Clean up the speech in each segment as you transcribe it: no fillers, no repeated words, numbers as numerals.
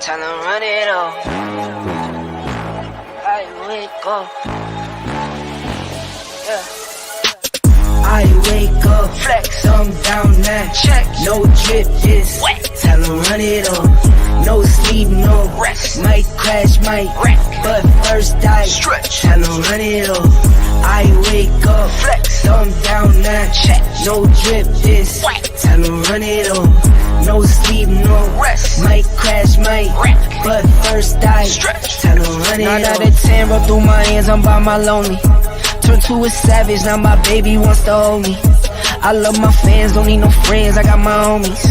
Tell them run it up. I wake up. Yeah. I wake up, flex, thumb down now. Check. No drip, this Wet. Tell them run it up. No sleep, no Rest. Might crash, might Wreck. but first I Stretch. Tell them run it up. I wake up, Flex. thumb down now. Check. No drip, this Wet. Tell them run it up. No sleep, no Rest. Might crash, might Wreck. but first I Stretch. Tell them run it up. 9 out of 10 roll through my hands, I'm by my lonely. Turned to a savage, now my baby wants to hold me. I love my fans, don't need no friends, I got my homies.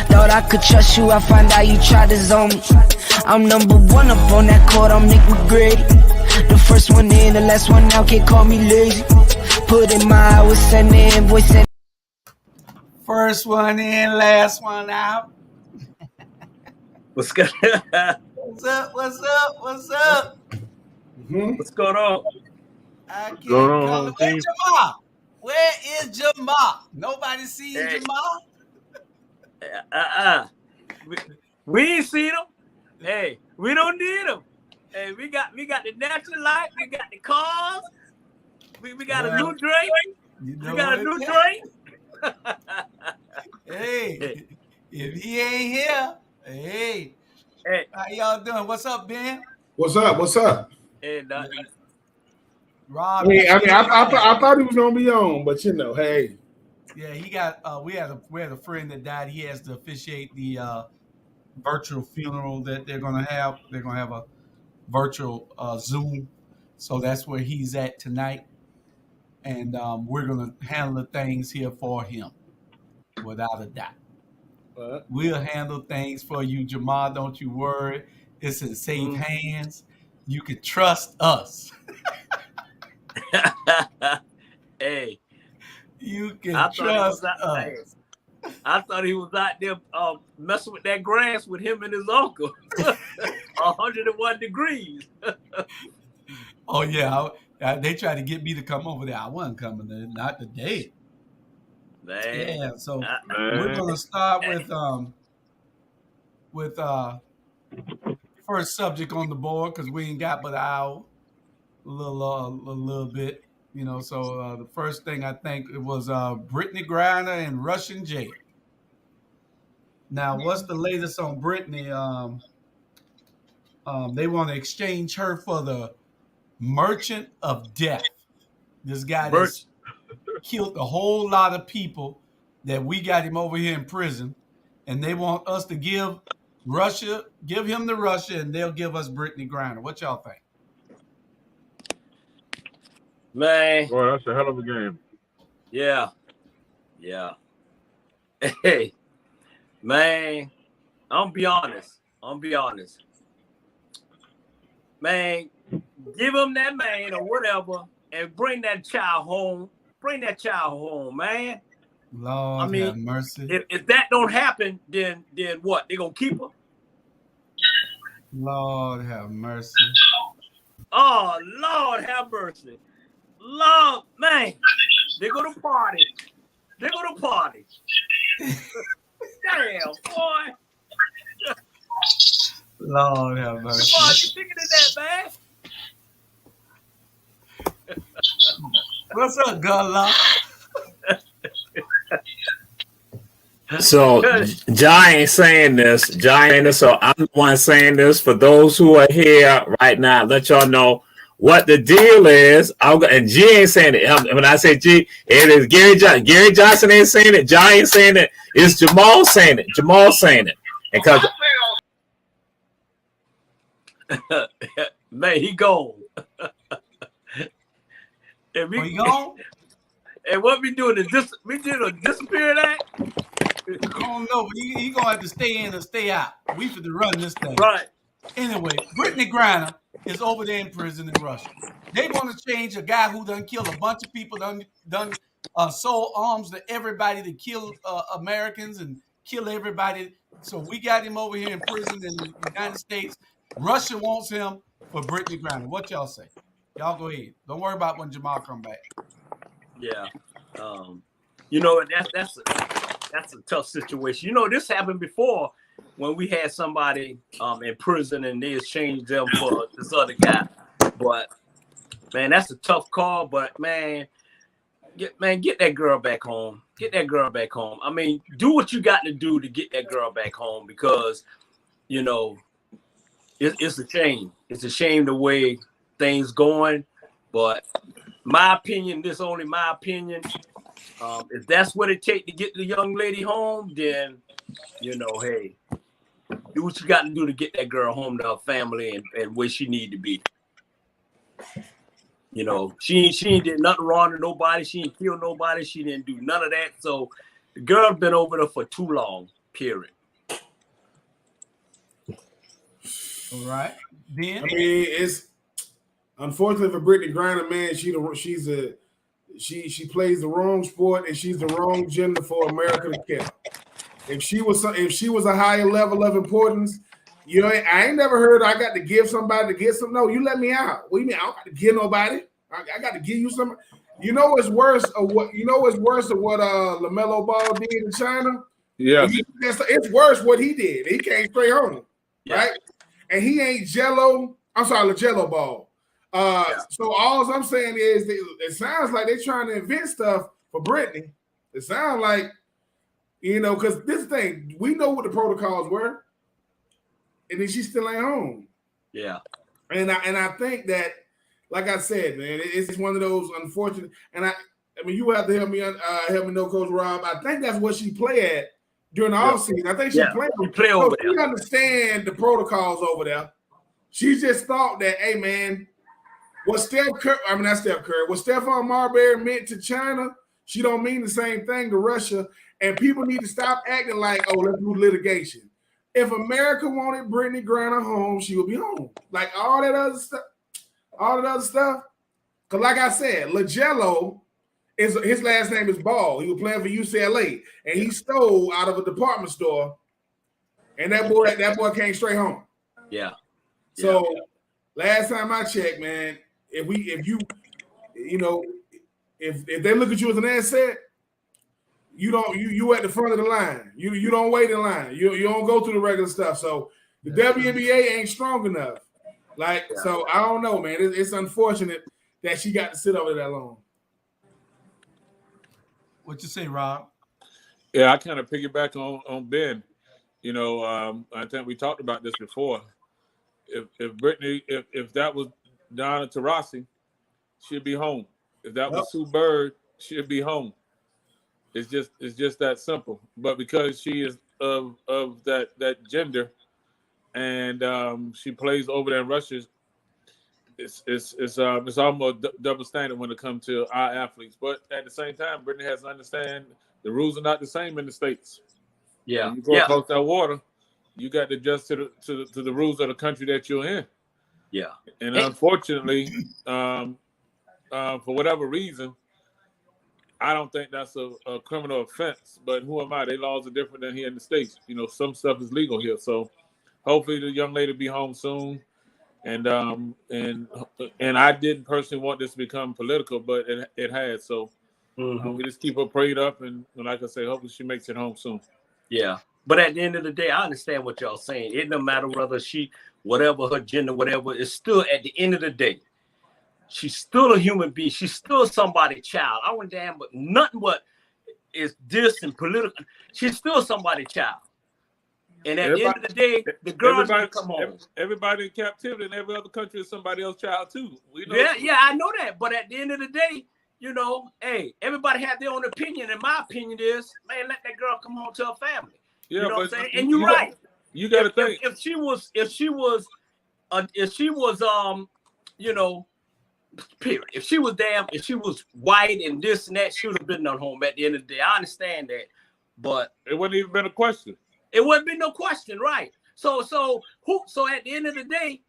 Thought I could trust you, I find out you tried to zone me. I'm number one up on that court, I'm Nick McGrady. The first one in, the last one out, can't call me lazy. Put in my hours, send the invoice, send. First one in, last one out. What's good? What's up? What's up? What's up? What's going on? I can't Going on, call it. team? Where's Jamal? Where is Jamal? Nobody sees Hey. Jamal? We ain't seen them. Hey, we don't need them. Hey, we got the natural light. We got the cars. We got a new drink. You know We got a what new it drink. Hey, if he ain't here, hey, Hey, how y'all doing? What's up, Ben? What's up? What's up? and Rob. I thought he was gonna be on, but you know, hey, Yeah, he got. We had a friend that died. He has to officiate the virtual funeral that they're gonna have. They're gonna have a virtual Zoom, so that's where he's at tonight, and we're gonna handle the things here for him, without a doubt. We'll handle things for you, Jamal. Don't you worry. It's in safe hands. You can trust us. hey, You can I thought he was trust out there. us. I thought he was out there messing with that grass with him and his uncle. 101 degrees. Oh yeah, they tried to get me to come over there. I wasn't coming there, not today. Man. Yeah, so man. we're gonna start with first subject on the board because we ain't got but an hour, a little bit, you know. So the first thing I think it was Brittany Griner in Russian jail. Now, what's the latest on Brittany? They want to exchange her for the Merchant of Death. This guy that's killed a whole lot of people that we got him over here in prison, and they want us to give him to Russia, and they'll give us Brittany Griner. What y'all think? Man. boy, that's a hell of a game. Yeah. Hey, man, I'm be honest. Man, give him that man or whatever and bring that child home. Man. Lord, I mean, have mercy. If that don't happen, then what? They gonna keep her? Lord, have mercy. Oh, Lord have mercy. Lord, man. They go to party. Damn, boy. Lord, have mercy. Boy, you thinking of that, man? What's up, Gullah? So John ain't saying this. So I'm the one saying this for those who are here right now. Let y'all know what the deal is. And G ain't saying it. When I say G, it is Gary Johnson. Gary Johnson ain't saying it. John ain't saying it. It's Jamal saying it. And because man, he gone. He gone? And what we doing is we did a disappear act. I don't know, but he gonna have to stay in or stay out. We for to run this thing. Right. Anyway, Brittany Griner is over there in prison in Russia. They want to change a guy who done killed a bunch of people, done sold arms to everybody to kill Americans and kill everybody. So we got him over here in prison in the United States. Russia wants him for Brittany Griner. What y'all say? Y'all go ahead. Don't worry about when Jamal come back. Yeah. You know, that's a tough situation. You know, this happened before when we had somebody in prison and they exchanged them for this other guy. But man, that's a tough call. But man, get that girl back home. Get that girl back home. I mean, do what you got to do to get that girl back home because, you know, it's a shame. It's a shame the way things going. But my opinion, this only my opinion. If that's what it takes to get the young lady home, then, you know, hey, do what you got to do to get that girl home to her family and where she need to be. You know, she ain't did nothing wrong to nobody. She ain't killed nobody. She didn't do none of that. So the girl's been over there for too long, period. All right. Then I mean, it's unfortunately for Brittany Griner, man. She plays the wrong sport and she's the wrong gender for America to care. If she was a higher level of importance, you know, I ain't never heard I got to give somebody to get some. No, you let me out. What do you mean? I don't got to give nobody. I got to give you some. You know what's worse of what LaMelo Ball did in China? Yeah. It's worse what he did. He came straight home, right? And he ain't Jello. I'm sorry, LaJello Ball. So all I'm saying is it sounds like they're trying to invent stuff for Brittany. It sounds like, you know, because this thing, we know what the protocols were. And then she still ain't home. Yeah. And I think that, like I said, man, it's one of those unfortunate. And I mean, you have to help me know, Coach Rob. I think that's what she play at during the offseason. I think she play over there. She understand the protocols over there. She just thought that, hey, man, what Stephon Marbury meant to China, she don't mean the same thing to Russia. And people need to stop acting like, oh, let's do litigation. If America wanted Brittany Griner home, she would be home. Like all that other stuff. Because like I said, LaJello, his last name is Ball. He was playing for UCLA. And he stole out of a department store. And that boy came straight home. Yeah. So last time I checked, man, if they look at you as an asset, you at the front of the line. You don't wait in line. You don't go through the regular stuff. So the WNBA ain't strong enough. So I don't know, man. It's unfortunate that she got to sit over that long. What you say, Rob? Yeah, I kind of piggyback on Ben. You know, I think we talked about this before. If Brittany, if that was Donna Taurasi, she'd be home. If that was Sue Bird, she'd be home. It's just that simple. But because she is of that gender, and she plays over there in Russia, it's almost double standard when it comes to our athletes. But at the same time, Brittany has to understand the rules are not the same in the States. Yeah, when you go across that water, you got to adjust to the rules of the country that you're in. Yeah, and unfortunately, for whatever reason, I don't think that's a criminal offense, but who am I? Their laws are different than here in the States. You know, some stuff is legal here. So hopefully the young lady be home soon. And I didn't personally want this to become political, but it has. So we just keep her prayed up. And like I say, hopefully she makes it home soon. Yeah. But at the end of the day, I understand what y'all saying. It doesn't matter whether whatever her gender, whatever, it's still at the end of the day. She's still a human being. She's still somebody's child. I wouldn't damn, but nothing but is this and political. She's still somebody's child. And at the end of the day, the girls can come home. Everybody in captivity in every other country is somebody else's child too. We know I know that. But at the end of the day, you know, hey, everybody have their own opinion. And my opinion is, man, let that girl come home to her family. Yeah, you know what I'm saying? And you're right. You got to think if she was, you know, period. If she was white and this and that, she would have been at home at the end of the day. I understand that, but it wouldn't even been a question. It wouldn't be no question, right? So at the end of the day,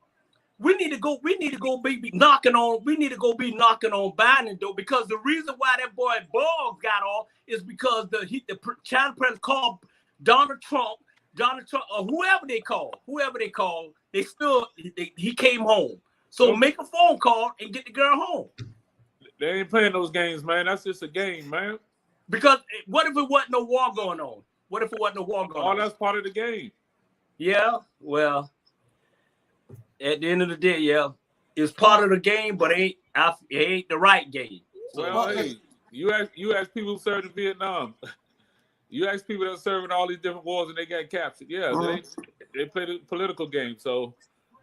we need to go be knocking on Biden door, because the reason why that boy Ball got off is because the China president called Donald Trump, or whoever they call, he came home. So make a phone call and get the girl home. They ain't playing those games, man. That's just a game, man. Because what if it wasn't no war going on? All that's part of the game. Yeah, well, at the end of the day, yeah, it's part of the game, but it ain't the right game. So, Well, hey, you ask people who served in Vietnam. You ask people that are serving all these different wars and they got captured. Yeah, they played a political game. So,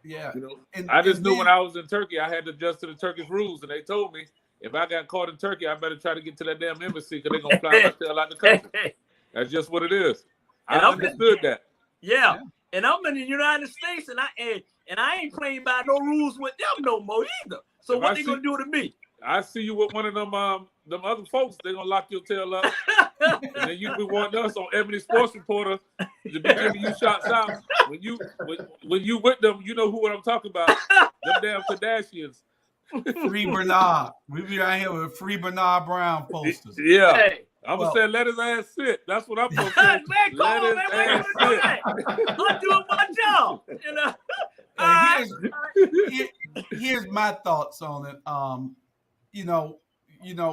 Yeah. you know, And I just knew then, when I was in Turkey, I had to adjust to the Turkish rules, and they told me if I got caught in Turkey, I better try to get to that damn embassy because they're gonna fly my tail out the country. That's just what it is. I understood that. Yeah, and I'm in the United States, and I ain't playing by no rules with them no more either. So what they gonna do to me? I see you with one of them other folks, they're gonna lock your tail up. And then you be wanting us on Ebony Sports Reporter to be giving you shots out. When you with them, you know what I'm talking about. Them damn Kardashians. Free Bernard. We be out here with Free Bernard Brown posters. Yeah. Hey. I'm gonna say let his ass sit. That's what I'm gonna say. Man, let his ass sit. I'm doing my job. You know. Here's my thoughts on it. You know,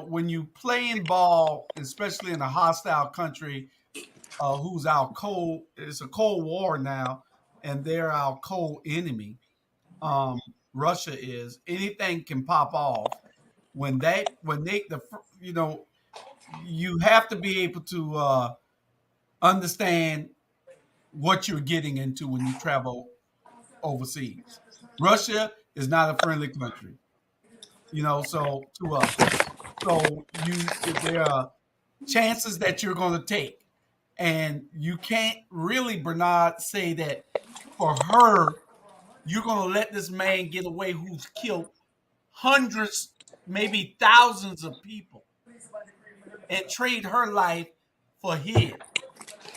when you playing ball, especially in a hostile country, who's it's a cold war now, and they're our cold enemy. Russia is. Anything can pop off you have to be able to understand what you're getting into when you travel overseas. Russia is not a friendly country, so to us. So there are chances that you're going to take. And you can't really, Bernard, say that for her, you're going to let this man get away who's killed hundreds, maybe thousands of people and trade her life for his.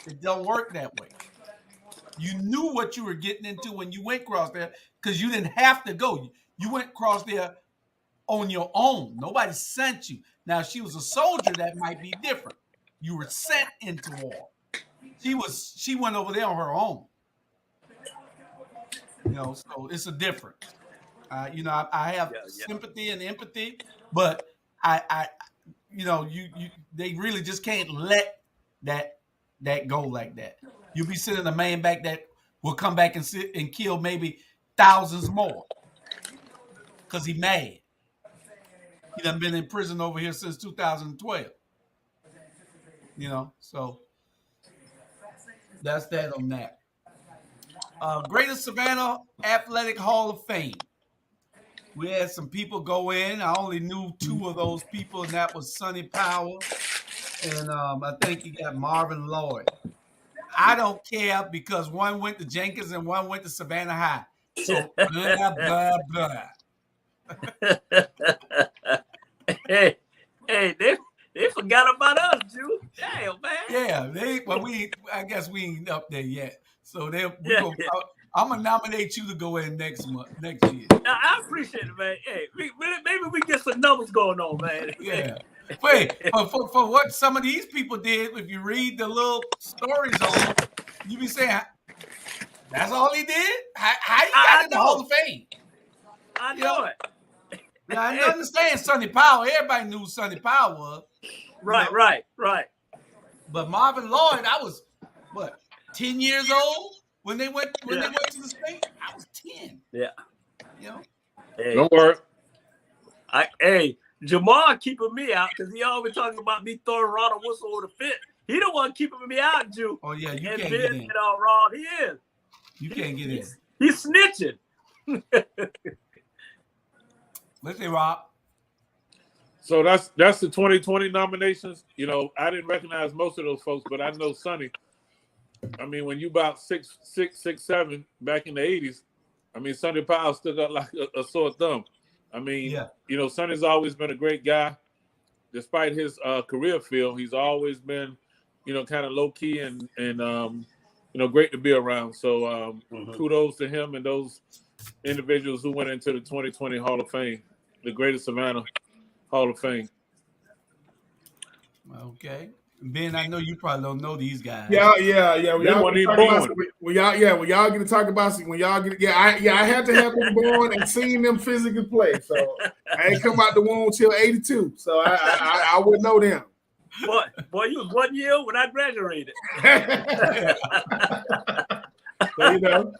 It don't work that way. You knew what you were getting into when you went across there because you didn't have to go. You went across there on your own. Nobody sent you. Now, if she was a soldier, that might be different. You were sent into war. She went over there on her own. So it's a difference. I have sympathy and empathy, but they really just can't let that go like that. You'll be sending a man back that will come back and sit and kill maybe thousands more because he mad. He done been in prison over here since 2012. So that's that on that. Greater Savannah Athletic Hall of Fame. We had some people go in. I only knew two of those people, and that was Sonny Powell, and I think he got Marvin Lloyd. I don't care because one went to Jenkins and one went to Savannah High. So blah blah blah. Hey, they forgot about us, Jew. Damn, man. Yeah, I guess we ain't up there yet. So I'm gonna nominate you to go in next year. I appreciate it, man. Hey, maybe we get some numbers going on, man. Yeah. Wait, for what some of these people did, if you read the little stories on them, you be saying, that's all he did? How you got in the Hall of Fame? I know it. Now, I understand Sonny Powell. Everybody knew who Sonny Powell was. Right. But Marvin Lloyd, I was, 10 years old when they went to the state? I was 10. Yeah. Hey. Don't worry. Jamal keeping me out because he always talking about me throwing Ronald Whistle over the fit. He the one keeping me out, Jew. Oh, yeah, you can't get in. Rod, he is. You can't get in. He's snitching. Let's say, Rob. So that's the 2020 nominations. I didn't recognize most of those folks, but I know Sonny. I mean, when you about 6'7" back in the 80s, I mean, Sonny Powell stood up like a sore thumb. I mean, Sonny's always been a great guy. Despite his career field, he's always been, kind of low key and great to be around. So kudos to him and those individuals who went into the 2020 Hall of Fame, the Greater Savannah Hall of Fame. Okay. Ben, I know you probably don't know these guys. Yeah. When y'all get to talk about I had to have them born and seen them physically play. So I ain't come out the womb till 82. So I would know them. Boy, you was 1 year when I graduated. So You know.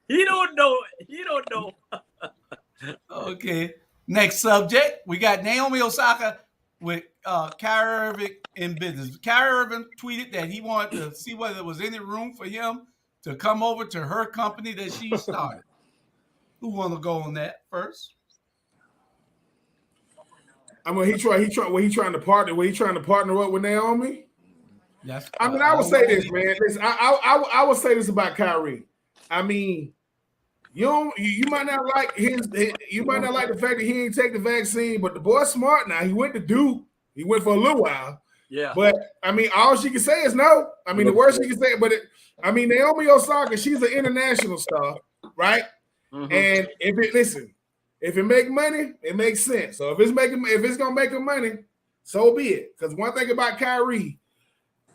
He don't know. He don't know. Okay. Next subject, we got Naomi Osaka with Kyrie Irving in business. Kyrie Irving tweeted that he wanted to see whether there was any room for him to come over to her company that she started. Who want to go on that first? I mean, he trying to partner up with Naomi. Yes. I mean, I would say this, man. Listen, I would say this about Kyrie. I mean, you might not like you might not like the fact that he ain't take the vaccine, but the boy's smart now. He went to Duke. He went for a little while. Yeah. But I mean, all she can say is no. I mean, the worst she can say, but Naomi Osaka, she's an international star, right? Mm-hmm. And if it make money, it makes sense. So if it's gonna make her money, so be it. Because one thing about Kyrie,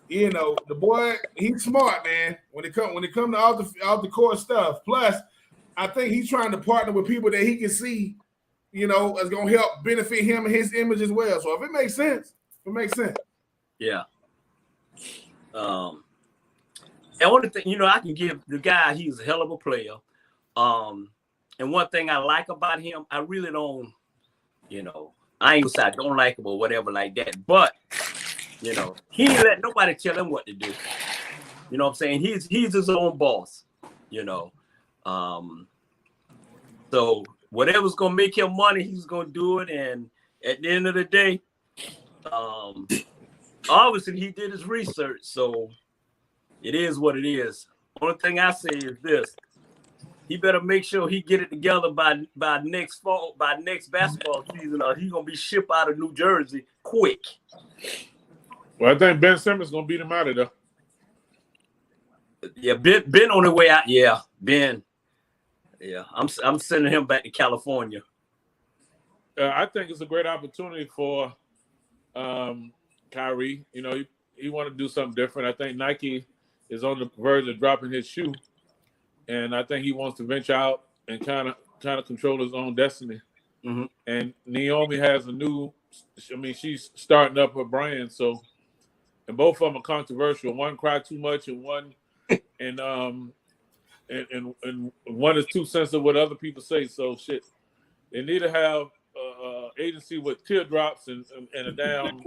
you know, the boy, he's smart, man. When it come to off the court stuff. Plus, I think he's trying to partner with people that he can see, you know, is gonna help benefit him and his image as well. So if it makes sense, it makes sense. Yeah. And one thing, you know, I can give the guy, he's a hell of a player. And one thing I like about him, I really don't, you know, I ain't gonna say I don't like him or whatever like that, but you know, he ain't let nobody tell him what to do. You know what I'm saying? He's his own boss, you know. So whatever's gonna make him money, he's gonna do it. And at the end of the day, obviously he did his research, so it is what it is. Only thing I say is this: he better make sure he get it together by next fall, by next basketball season, or he's gonna be shipped out of New Jersey quick. Well, I think Ben Simmons gonna beat him out of there. Yeah, Ben on the way out. Yeah, Ben. Yeah, I'm sending him back to California. I think it's a great opportunity for Kyrie. You know, he want to do something different. I think Nike is on the verge of dropping his shoe, and I think he wants to venture out and kind of control his own destiny. Mm-hmm. And Naomi has she's starting up her brand, so, and both of them are controversial. One cried too much, and one and one is too sensitive what other people say. So shit, they need to have agency with teardrops and a damn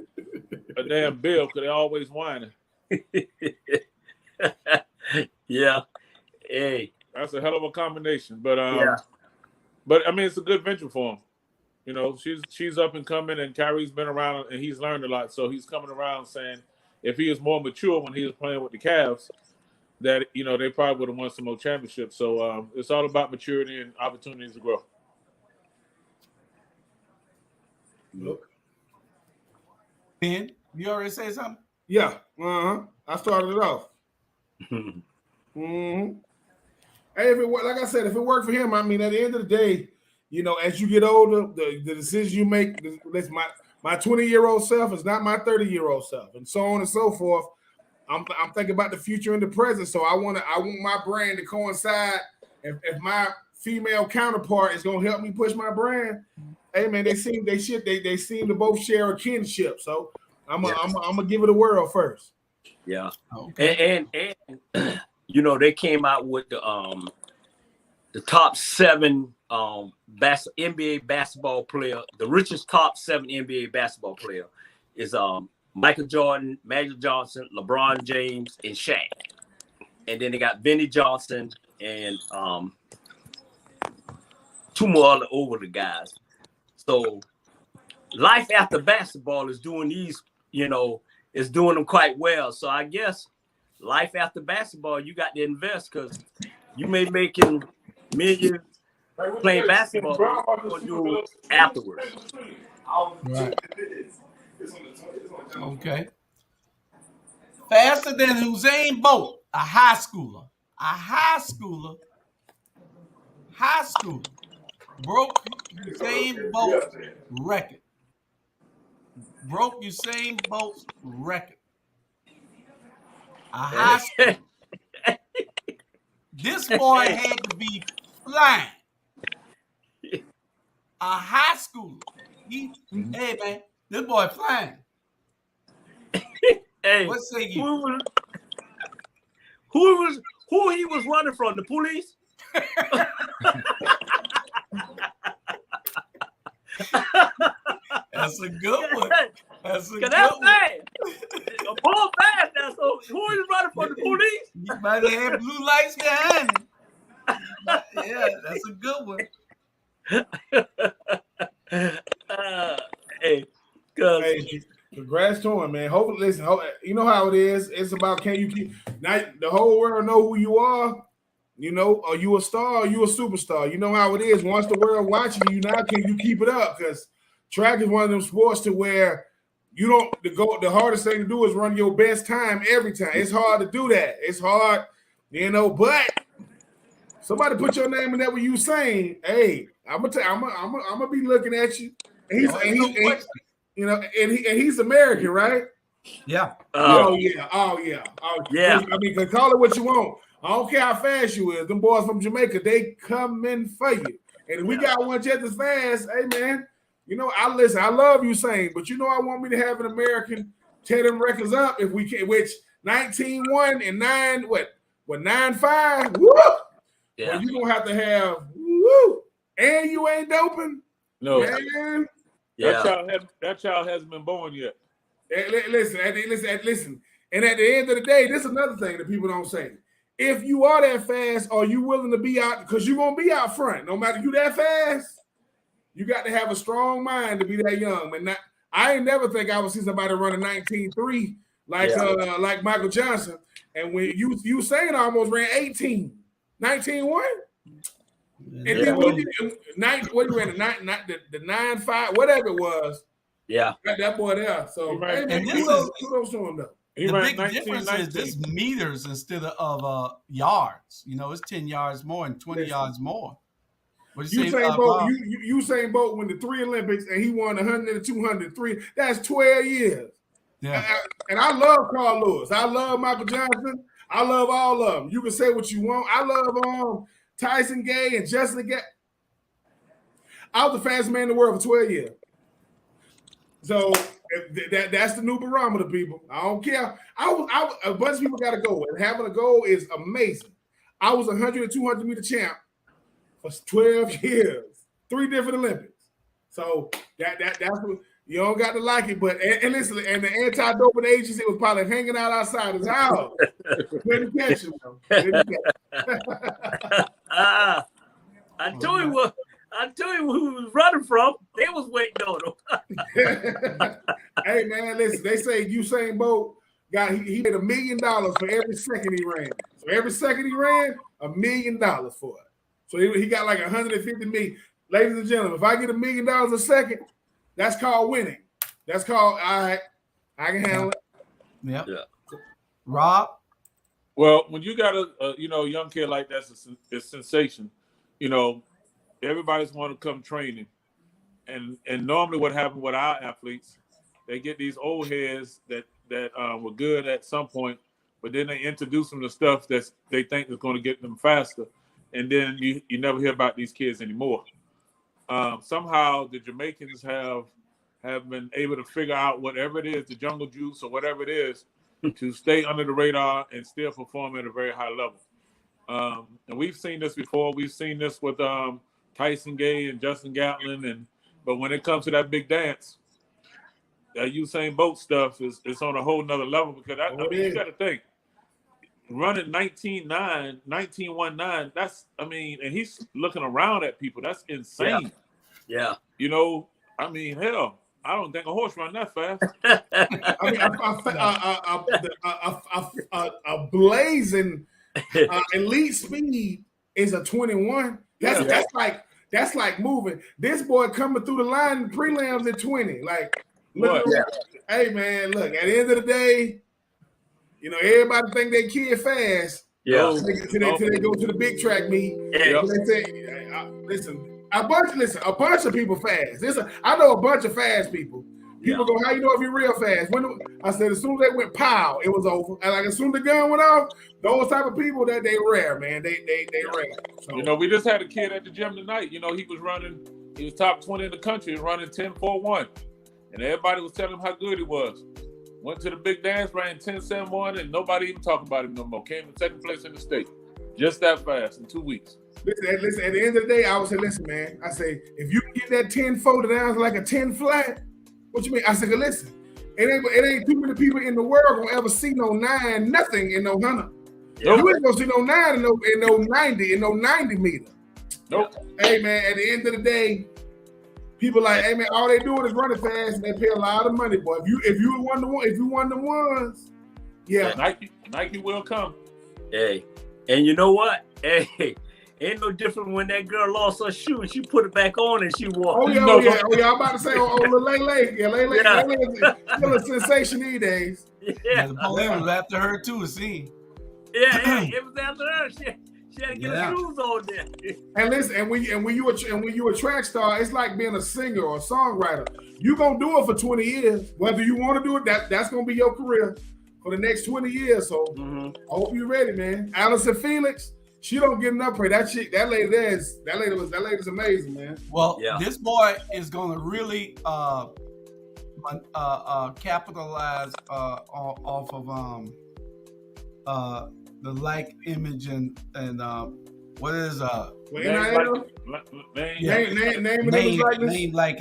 bill because they're always whining. Yeah, hey, that's a hell of a combination. But yeah. But I mean, it's a good venture for him. You know, she's up and coming, and Kyrie's been around and he's learned a lot. So he's coming around saying if he was more mature when he was playing with the Cavs, that, you know, they probably would have won some more championships. So it's all about maturity and opportunities to grow. Look. Ben, you already say something? Yeah. I started it off. Mm-hmm. Hey, like I said, if it worked for him, I mean, at the end of the day, you know, as you get older, the decisions you make, my 20-year-old self is not my 30-year-old self, and so on and so forth. I'm thinking about the future and the present, so I want my brand to coincide. If my female counterpart is gonna help me push my brand, hey man, they seem to both share a kinship. So I'm gonna give it a whirl first. Yeah. Okay. And you know, they came out with the top 7 NBA basketball player. The richest top 7 NBA basketball player is Michael Jordan, Magic Johnson, LeBron James, and Shaq. And then they got Vinnie Johnson and 2 more other over the guys. So life after basketball is doing these, you know, is doing them quite well. So I guess life after basketball, you got to invest because you may making millions playing basketball. What you gonna do afterwards? Right. Okay. Faster than Usain Bolt, a high schooler. Broke Usain Bolt's record. A high schooler. This boy had to be flying. A high schooler. Hey man, this boy flying. Hey, what say you? Who who he was running from? The police? That's a good one. That's a good That's one. fast. A ball fast now. So who is running from the police? You might have had blue lights behind him. Yeah, that's a good one. Hey, cause Hey, congrats to him, man. Hopefully, listen. You know how it is. It's about can you keep now the whole world know who you are. You know, are you a star? Or you a superstar? You know how it is. Once the world watching you, now can you keep it up? Because track is one of them sports to where you don't the hardest thing to do is run your best time every time. It's hard to do that. It's hard, you know. But somebody put your name in that when you saying, "Hey, I'm gonna be looking at you." And he's American, right? Yeah. Oh yeah. I mean, call it what you want. I don't care how fast you is. Them boys from Jamaica, they coming for you. And if we got one just as fast, hey man, you know, I love you saying, but you know I want me to have an American tear them records up if we can, which 19-1 and 9-5. Woo! yeah. Well, you gonna have to have woo, and you ain't doping. No, Man. Yeah. that child hasn't been born yet. Listen. And at the end of the day, this is another thing that people don't say. If you are that fast, are you willing to be out? Because you're gonna be out front. No matter you that fast, you got to have a strong mind to be that young. Man, I ain't never think I would see somebody running 19-3 like Michael Johnson. And when you saying almost ran 19-1. And then what you ran the 9-5, whatever it was. Yeah. That boy there. So Right. hey, man, And this kudos to him though. He the ran big difference is this meters instead of yards. You know, it's 10 yards more and 20 yards more. What you say, Bob? Usain Bolt won the 3 Olympics and he won 100 and 200, 3. That's 12 years. Yeah. And I love Carl Lewis. I love Michael Johnson. I love all of them. You can say what you want. I love Tyson Gay and Justin Gay. I was the fastest man in the world for 12 years. So that's the new barometer, people. I don't care. A bunch of people got a goal, and having a goal is amazing. I was 100 and 200 meter champ for 12 years, 3 different Olympics. So that's what you don't got to like it. But and listen, and the anti-doping agency was probably hanging out outside his house. Couldn't catch him. I told you who he was running from. They was waiting on him. Hey man, listen. They say Usain Bolt he made $1 million for every second he ran. So every second he ran, $1 million for it. So he got like 150 million. Ladies and gentlemen, if I get $1 million a second, that's called winning. That's called all right. I can handle it. Yeah. Yeah. Rob? Well, when you got a young kid like that's a sensation, everybody's want to come training, and normally what happens with our athletes, they get these old heads that were good at some point, but then they introduce them to stuff that they think is going to get them faster, and then you never hear about these kids anymore. Somehow the Jamaicans have been able to figure out whatever it is, the jungle juice or whatever it is, to stay under the radar and still perform at a very high level. And we've seen this before. We've seen this with Tyson Gay and Justin Gatlin, but when it comes to that big dance, that Usain Bolt stuff is on a whole nother level because you got to think, running 19-1-9, and he's looking around at people. That's insane. Yeah. Hell, I don't think a horse run that fast. A blazing elite speed is a 21. That's like moving. This boy coming through the line in prelims at 20. Like, look, hey man, look. At the end of the day, everybody think they kid fast. Yeah. Until they go to the big track meet. Yeah. They say, listen. A bunch of people fast. I know a bunch of fast people. People go, how you know if you're real fast? I said, as soon as they went pow, it was over. And like as soon as the gun went off, those type of people that they rare, man. They rare. So, we just had a kid at the gym tonight. He was top 20 in the country, running 10-4-1. And everybody was telling him how good he was. Went to the big dance, ran 10-7-1, and nobody even talking about him no more. Came in second place in the state. Just that fast in 2 weeks. Listen, at the end of the day, I would say, listen, man. I say, if you can get that 10 folded down like a 10 flat, what you mean? I said, listen, it ain't too many people in the world gonna ever see no 9 nothing in no 100. Yeah. You ain't gonna see no 9 in no 90 meter. Nope. Hey man, at the end of the day, people like, hey man, all they doing is running fast and they pay a lot of money, boy. If you won the ones, yeah. Nike will come. Hey, and you know what? Hey, ain't no different when that girl lost her shoe and she put it back on and she wore. Oh yeah. I'm about to say, Lele. Yeah, Lele is still a sensation these days. Yeah, the police was after her too, it seemed. Yeah, it was after her. She had to get her shoes on there. And listen, and when you a track star, it's like being a singer or a songwriter. You gonna do it for 20 years, whether you want to do it. That's gonna be your career for the next 20 years. So I hope you're ready, man. Allison Felix, she don't get enough praise. That lady's amazing, man. Well, this boy is gonna really capitalize off of the like image and what is name like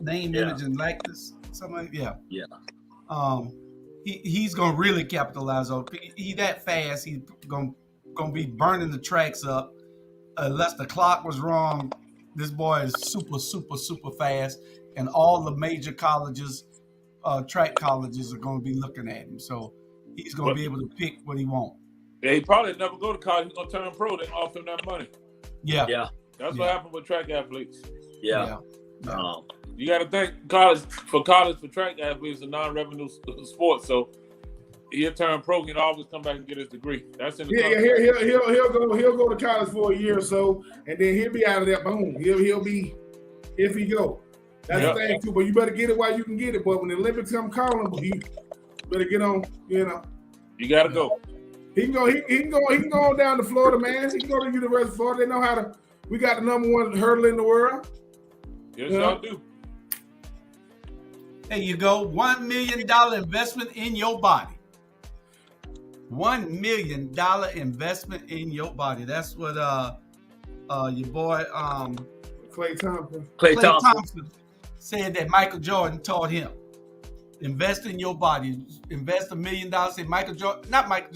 name image and likeness, something like he's gonna really capitalize on. He that fast, he's gonna be burning the tracks up unless the clock was wrong. This boy is super fast, and all the major colleges, track colleges, are gonna be looking at him. So he's going to be able to pick what he wants. Yeah, he probably never go to college. He's going to turn pro. They offer him that money. Yeah. That's what happened with track athletes. Yeah. You got to think college for track athletes, a non-revenue sport. So he'll turn pro and always come back and get his degree. That's in the he'll go to college for a year or so, and then he'll be out of that. Boom. He'll be if he go. That's the thing too. But you better get it while you can get it. But when the Olympics come calling, you better get on. You gotta go. He can go on down to Florida, man. He can go to the University of Florida. They know how to. We got the number 1 hurdler in the world. Yes, y'all do. There you go. $1 million investment in your body. $1 million investment in your body. That's what your boy Klay Thompson. Klay Thompson said that Michael Jordan taught him. Invest in your body. Invest $1 million. Say LeBron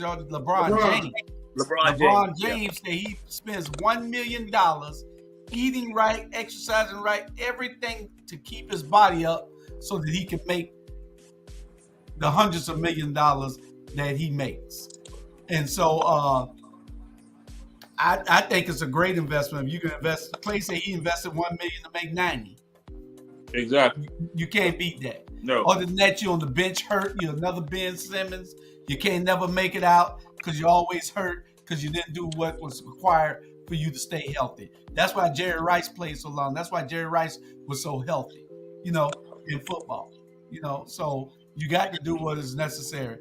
James. LeBron James said he spends $1 million eating right, exercising right, everything to keep his body up so that he can make the hundreds of $1 million that he makes. And so I think it's a great investment. If you can invest, Klay said he invested $1 million to make 90. Exactly. You can't beat that. No. Other than that, you're on the bench hurt. You're another Ben Simmons. You can't never make it out because you're always hurt because you didn't do what was required for you to stay healthy. That's why Jerry Rice played so long. That's why Jerry Rice was so healthy, in football. So you got to do what is necessary.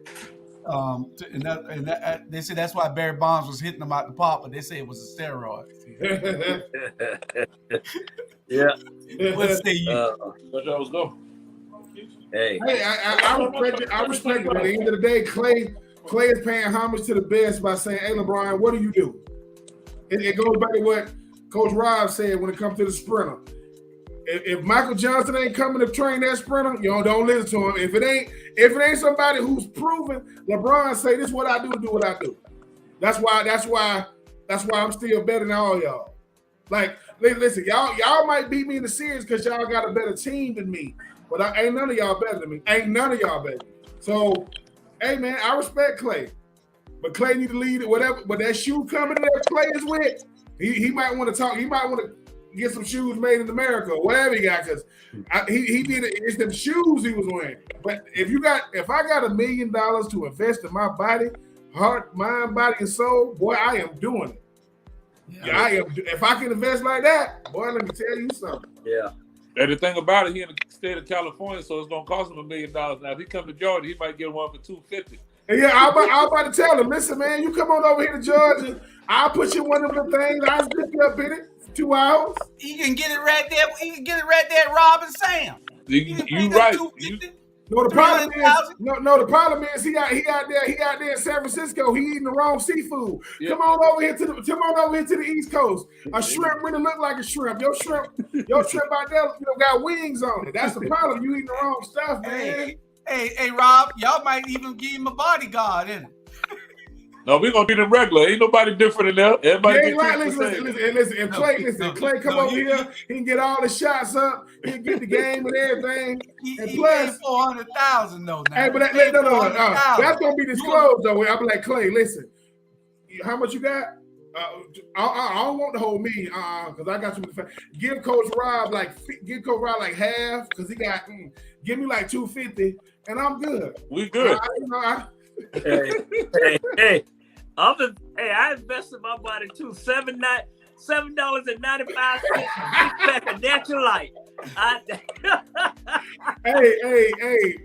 They say that's why Barry Bonds was hitting them out the park, but they say it was a steroid. Yeah. What say you? Let y'all go. Hey, I respect it. At the end of the day, Klay is paying homage to the best by saying, "Hey, LeBron, what do you do?" It goes back to what Coach Rob said when it comes to the sprinter. If Michael Johnson ain't coming to train that sprinter, don't listen to him. If it ain't somebody who's proven, LeBron say, "This is what I do what I do." That's why I'm still better than all y'all. Like, listen, y'all might beat me in the series because y'all got a better team than me. But ain't none of y'all better than me. So, hey, man, I respect Klay. But Klay need to lead it, whatever. But that shoe coming that Klay is with, he might want to talk. He might want to get some shoes made in America or whatever he got. Because he did it. It's them shoes he was wearing. But if I got $1 million to invest in my body, heart, mind, body, and soul, boy, I am doing it. Yeah, I am. If I can invest like that, boy, let me tell you something. Yeah. And the thing about it, he in the state of California, so it's gonna cost him $1 million. Now, if he come to Georgia, he might get one for $250. And yeah, I was about to tell him, listen, man, you come on over here to Georgia, I'll put you in one of the things. I'll stick you up in it for 2 hours. He can get it right there. He can get it right there, Rob and Sam. You right. No, the problem is the problem is he out there in San Francisco. He eating the wrong seafood. Yeah. Come on over here to the East Coast. A shrimp really look like a shrimp. Your shrimp out there got wings on it. That's the problem. You eating the wrong stuff, man. Hey, Rob, y'all might even give him a bodyguard, innit? No, we're gonna be them regular. Ain't nobody different than that. Everybody right. Listen. And Clay come over here. He can get all the shots up. He can get the game and everything. And plus 400,000 though. Now. Hey, but no. That's gonna be disclosed though. I'm like, Clay, listen. How much you got? I don't want the whole million, because I got you. Give Coach Rob like half, because he got. Give me like 250, and I'm good. We good. Hey. I invested my money too. $7.95 back a natural light. Hey,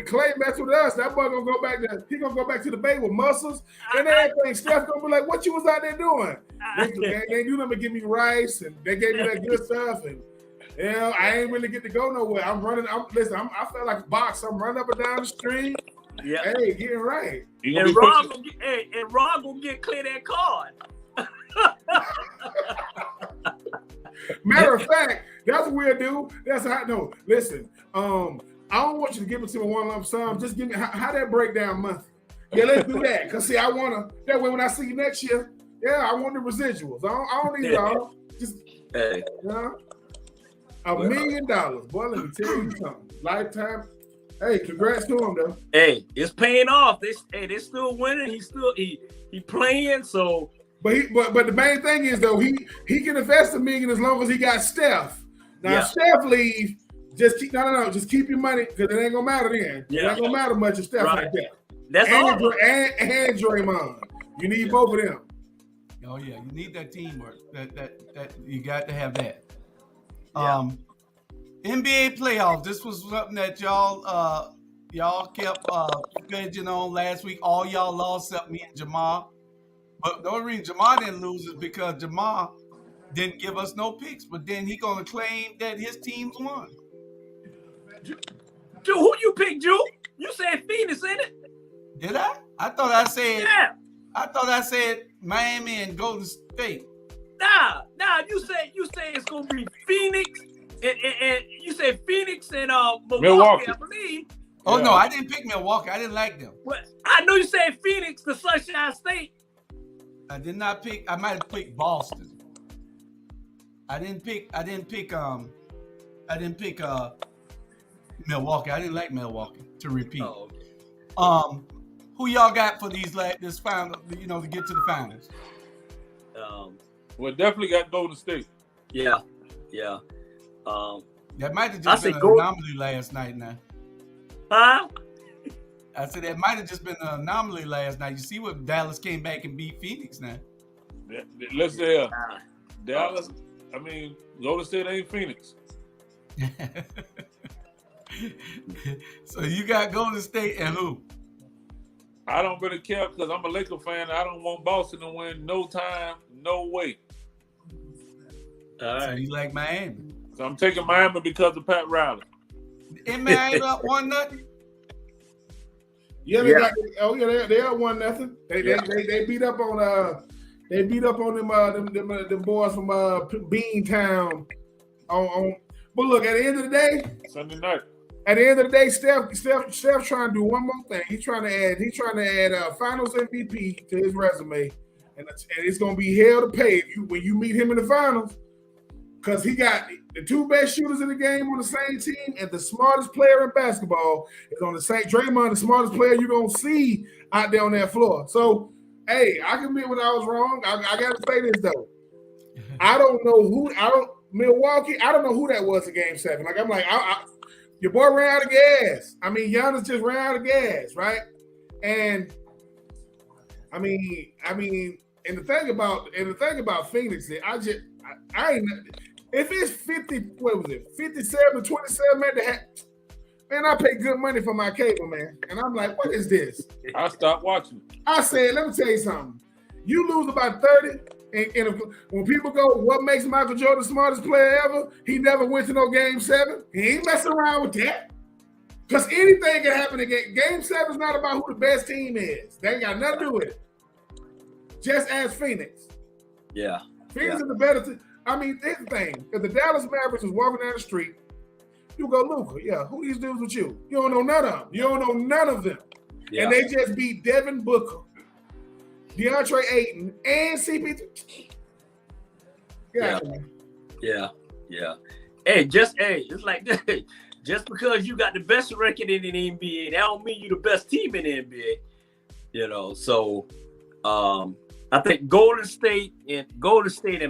Clay mess with us. That boy gonna go back to the Bay with muscles and everything. Steph gonna be like, "What you was out there doing?" They knew them to give me rice, and they gave me that good stuff, and I ain't really get to go nowhere. I felt like a box. I'm running up and down the street. Yeah. Hey, getting right. And Ron gonna get clear that card. Matter of fact, that's what we'll do. That's how. No, listen. I don't want you to give it to me one lump sum. Just give me how that break down monthly. Yeah, let's do that. Cause see, I wanna that way when I see you next year. Yeah, I want the residuals. I don't need it all. Just $1 million, boy. Let me tell you something. Lifetime. Hey, congrats to him though. Hey, it's paying off. They're still winning. He playing. So, but the main thing is though he can invest $1 million as long as he got Steph. Now if Steph leave, just keep your money because it ain't gonna matter then. It ain't gonna matter much if Steph like that. That's all. And Draymond, you need both of them. Oh yeah, you need that teamwork. That you got to have that. Yeah. NBA playoffs. This was something that y'all kept pledging on last week. All y'all lost except me and Jamal. But the only reason Jamal didn't lose is because Jamal didn't give us no picks. But then he gonna claim that his teams won. Drew, who you picked, Drew? You said Phoenix, ain't it? Did I? I thought I said. Yeah. I thought I said Miami and Golden State. Nah. You say it's gonna be Phoenix. And you said Phoenix and Milwaukee, I believe. Oh no, I didn't pick Milwaukee. I didn't like them. Well, I know you said Phoenix, the Sunshine State. I did not pick. I might have picked Boston. I didn't pick Milwaukee. I didn't like Milwaukee, to repeat. Oh, okay. Who y'all got for this final? To get to the finals. Well, definitely got Golden State. Yeah. That might have just been an anomaly last night now. Huh? I said that might have just been an anomaly last night. You see what Dallas came back and beat Phoenix now. Let's say Dallas. I mean, Golden State ain't Phoenix. So you got Golden State and who? I don't really care because I'm a Laker fan. I don't want Boston to win no time, no way. All right. So you like Miami? So I'm taking Miami because of Pat Riley. And Miami up 1-0. Yeah, they got. Oh yeah, they up 1-0. They beat up on them boys from Beantown. But look, at the end of the day, Sunday night. At the end of the day, Steph trying to do one more thing. He's trying to add Finals MVP to his resume, and it's gonna be hell to pay when you meet him in the finals, because he got the two best shooters in the game on the same team, and the smartest player in basketball is on the same. Draymond, the smartest player you're gonna see out there on that floor. So, hey, I can admit when I was wrong. I gotta say this though. Milwaukee. I don't know who that was in Game 7. Like I'm like, your boy ran out of gas. I mean, Giannis just ran out of gas, right? And I mean, and the thing about Phoenix is, I ain't. If it's 57-27, man, I pay good money for my cable, man. And I'm like, what is this? I stopped watching. I said, let me tell you something. You lose about 30, and when people go, what makes Michael Jordan the smartest player ever? He never went to no Game 7. He ain't messing around with that. Because anything can happen again. Game 7 is not about who the best team is. They ain't got nothing to do with it. Just as Phoenix. Yeah. Phoenix is the better team. I mean, here's the thing. If the Dallas Mavericks was walking down the street, you go, Luka, yeah, who these dudes with you? You don't know none of them. You don't know none of them. Yeah. And they just beat Devin Booker, DeAndre Ayton, and CP3. Yeah. Hey, it's like this. Just because you got the best record in the NBA, that don't mean you the best team in the NBA. You know, so I think Golden State and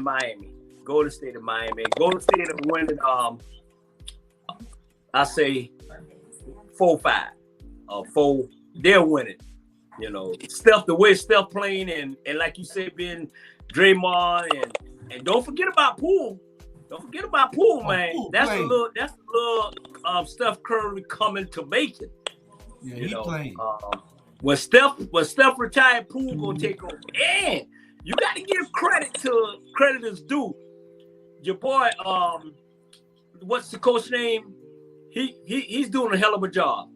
Miami. Golden State and Miami. Golden State are winning, I say 4-5. 4, they're winning. You know, Steph, the way Steph playing and like you said, being Draymond and don't forget about Poole. Don't forget about Poole, man. That's a little Steph Curry coming to make it. Yeah, he playing. When Steph retired, Poole gonna take over. And you got to give credit to credit is due. Your boy, what's the coach name? He's doing a hell of a job.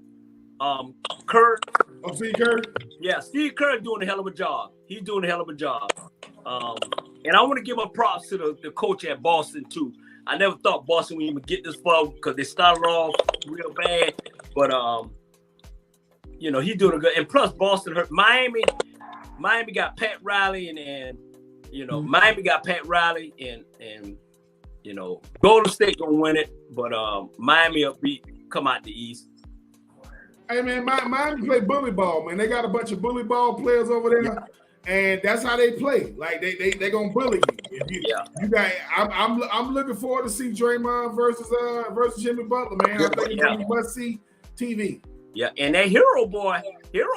Kerr. Oh, Steve Kerr? Yeah, Steve Kerr doing a hell of a job. He's doing a hell of a job. And I want to give a props to the coach at Boston too. I never thought Boston would even get this far because they started off real bad. But you know, he's doing a good. And plus Boston hurt Miami got Pat Riley and you know, Miami got Pat Riley and you know, Golden State gonna win it, but Miami come out the East. Hey man, Miami play bully ball, man. They got a bunch of bully ball players over there, and that's how they play. Like they gonna bully you. You got. I'm looking forward to see Draymond versus Jimmy Butler, man. I think it's gonna be must see TV. Yeah, and that Hero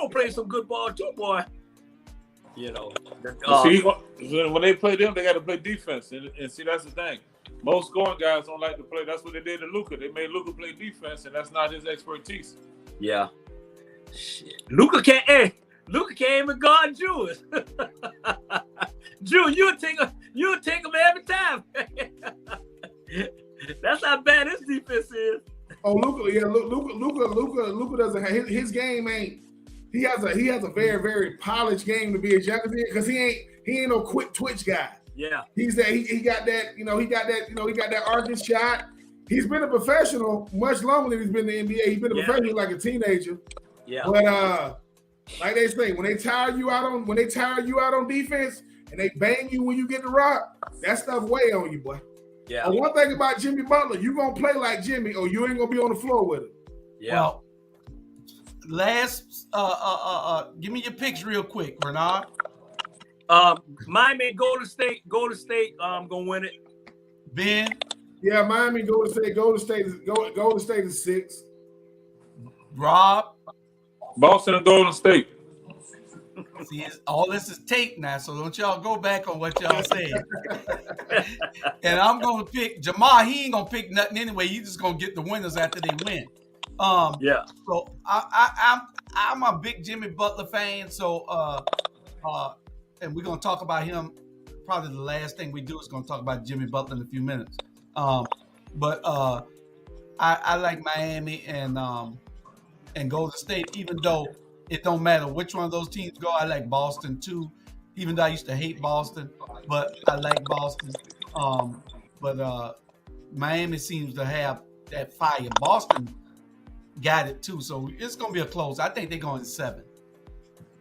plays some good ball too, boy. You know. See, when they play them, they got to play defense, and see that's the thing. Most scoring guys don't like to play. That's what they did to Luka. They made Luka play defense, and that's not his expertise. Yeah. Shit. Luka can't even guard Julius. Drew, you'll take him every time. That's how bad his defense is. Oh, Luka doesn't have his game ain't. He has a very, very polished game to be a champion because he ain't no quick twitch guy. Yeah, he got that arcing shot. He's been a professional much longer than he's been in the NBA. He's been a professional like a teenager. Yeah. But like they say, when they tire you out on defense and they bang you when you get the rock, that stuff weigh on you, boy. Yeah. And one thing about Jimmy Butler, you gonna play like Jimmy, or you ain't gonna be on the floor with him. Yeah. Well, last give me your picks real quick, Renard. Miami, Golden State, gonna win it. Ben. Yeah, Miami, Golden State is 6. Rob. Boston and Golden State. See, all this is tape now, so don't y'all go back on what y'all said. And I'm gonna pick Jamal. He ain't gonna pick nothing anyway. He's just gonna get the winners after they win. So I'm a big Jimmy Butler fan. So and we're gonna talk about him. Probably the last thing we do is gonna talk about Jimmy Butler in a few minutes. But I like Miami and Golden State, even though it don't matter which one of those teams go. I like Boston too, even though I used to hate Boston, but I like Boston. But Miami seems to have that fire. Boston got it too, so it's gonna be a close. I think they're going 7.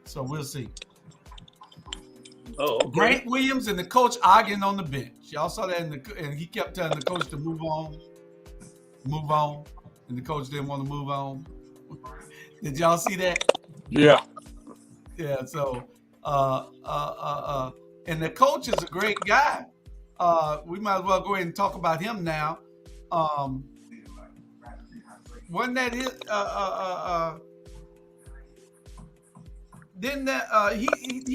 So we'll see. Oh, okay. Grant Williams and the coach arguing on the bench. Y'all saw that, and he kept telling the coach to move on, and the coach didn't want to move on. Did y'all see that? Yeah. Yeah. So, and the coach is a great guy. We might as well go ahead and talk about him now. Wasn't that his? Didn't that he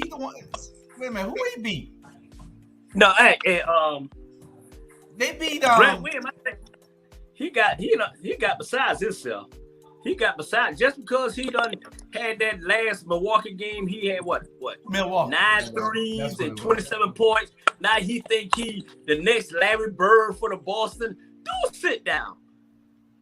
the one? Wait a minute, who he beat? No, hey, they beat Grant Williams. He got besides himself. He got beside just because he done had that last Milwaukee game. He had what? Milwaukee 9 threes and 27 points. Now he think he the next Larry Bird for the Boston. Don't sit down.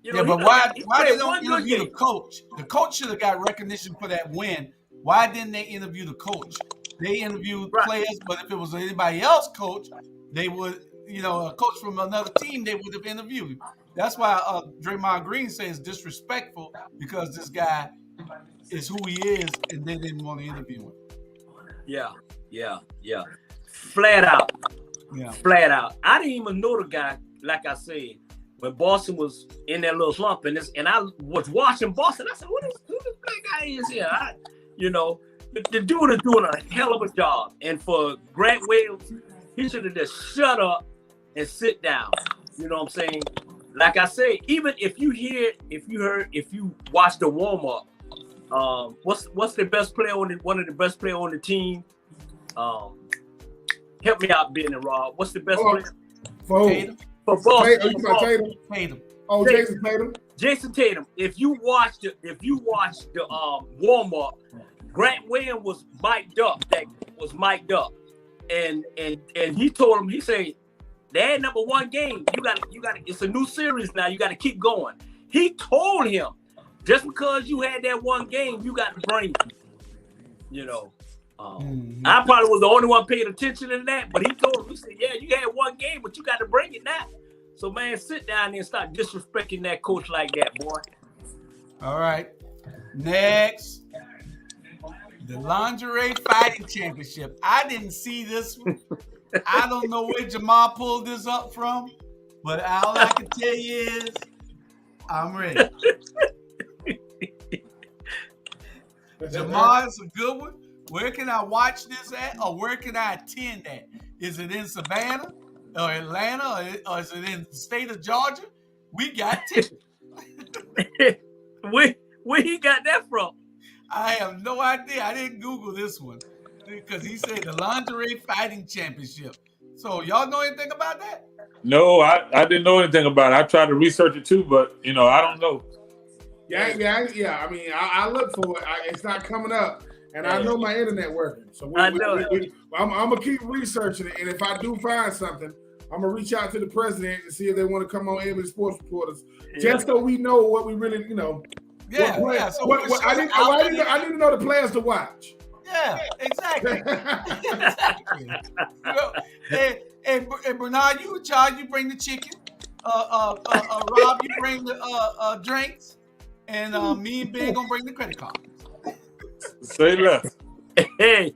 You Yeah, know, but why he they played don't one good interview the game. coach? The coach should have got recognition for that win. Why didn't they interview the coach? They interviewed Right. players, but if it was anybody else coach, they would, a coach from another team, they would have interviewed him. That's why Draymond Green says disrespectful because this guy is who he is, and they didn't want to interview him. Yeah. Flat out. Yeah. Flat out. I didn't even know the guy, like I said, when Boston was in that little slump, and I was watching Boston. I said, who this black guy is here? The dude is doing a hell of a job. And for Grant Williams, he should have just shut up and sit down. You know what I'm saying? Like I say, even if you watch the warm up, what's the best player one of the best player on the team? Help me out, Ben and Rob. What's the best player? Tatum. For Boston. Are you about Tatum? Tatum. Oh, Tatum. Jason Tatum. Jason Tatum. If you watch the warm up, Grant Williams was mic'd up. And he told him, he said, they had number one game. You got it's a new series now. You got to keep going. He told him, just because you had that one game, you got to bring it. I probably was the only one paying attention to that, but he told him, he said, yeah, you had one game, but you got to bring it now. So, man, sit down there and start disrespecting that coach like that, boy. All right. Next. The lingerie fighting championship. I didn't see this one. I don't know where Jamal pulled this up from, but all I can tell you is I'm ready. Jamal is a good one. Where can I watch this at, or where can I attend at? Is it in Savannah or Atlanta, or is it in the state of Georgia? We got tickets. Where he got that from? I have no idea. I didn't Google this one because he said the lingerie fighting championship. So y'all know anything about that? No, I didn't know anything about it. I tried to research it too, but I don't know. Yeah. I mean, I look for it. It's not coming up, and I know my internet working. So I'm gonna keep researching it, and if I do find something, I'm gonna reach out to the president and see if they want to come on Ebony Sports Reporters, just so we know what we really, Yeah. So I didn't know the players to watch. Yeah, exactly. Hey, Bernard, you in charge. You bring the chicken. Rob, you bring the drinks, and me and Ben gonna bring the credit card. Say less. Hey,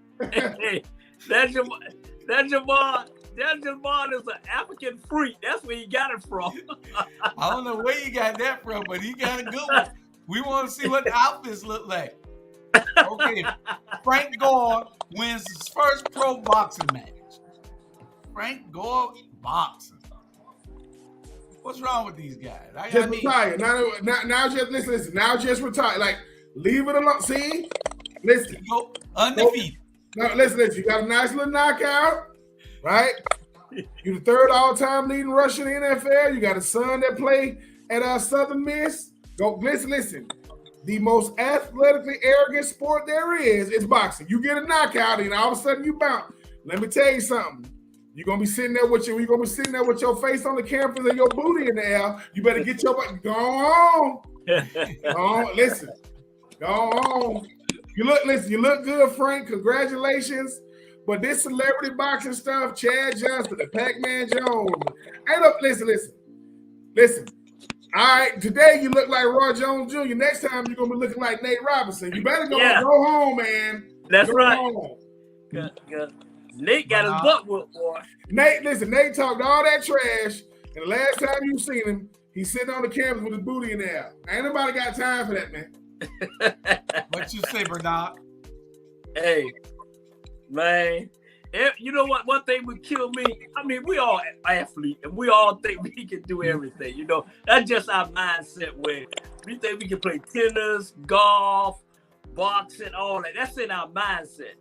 that Jamal is an African freak. That's where he got it from. I don't know where you got that from, but he got a good one. We want to see what the outfits look like. Okay, Frank Gore wins his first pro boxing match. Frank Gore boxing. What's wrong with these guys? Retire. Now just listen. Now just retire. Like, leave it alone. See? Listen. Go undefeated. Now listen. You got a nice little knockout, right? You're the third all-time leading rusher in the NFL. You got a son that played at Southern Miss. Go listen. The most athletically arrogant sport there is boxing. You get a knockout and all of a sudden you bounce. Let me tell you something. You're gonna be sitting there with your face on the campus and your booty in the air. You better get your go on. Go on. Listen. Go on. You look good, Frank. Congratulations. But this celebrity boxing stuff, Chad Johnson, the Pac-Man Jones. Listen. All right, today you look like Roy Jones Jr. Next time you're gonna be looking like Nate Robinson. You better go home, man. That's go right. Home. Good. Nate got his butt whooped, boy. Nate talked all that trash, and the last time you seen him, he's sitting on the campus with his booty in the air. Ain't nobody got time for that, man. What you say, Bernard? Hey, man. You know what? One thing would kill me. I mean, we all athletes, and we all think we can do everything. That's just our mindset. Where we think we can play tennis, golf, boxing, all that. That's in our mindset.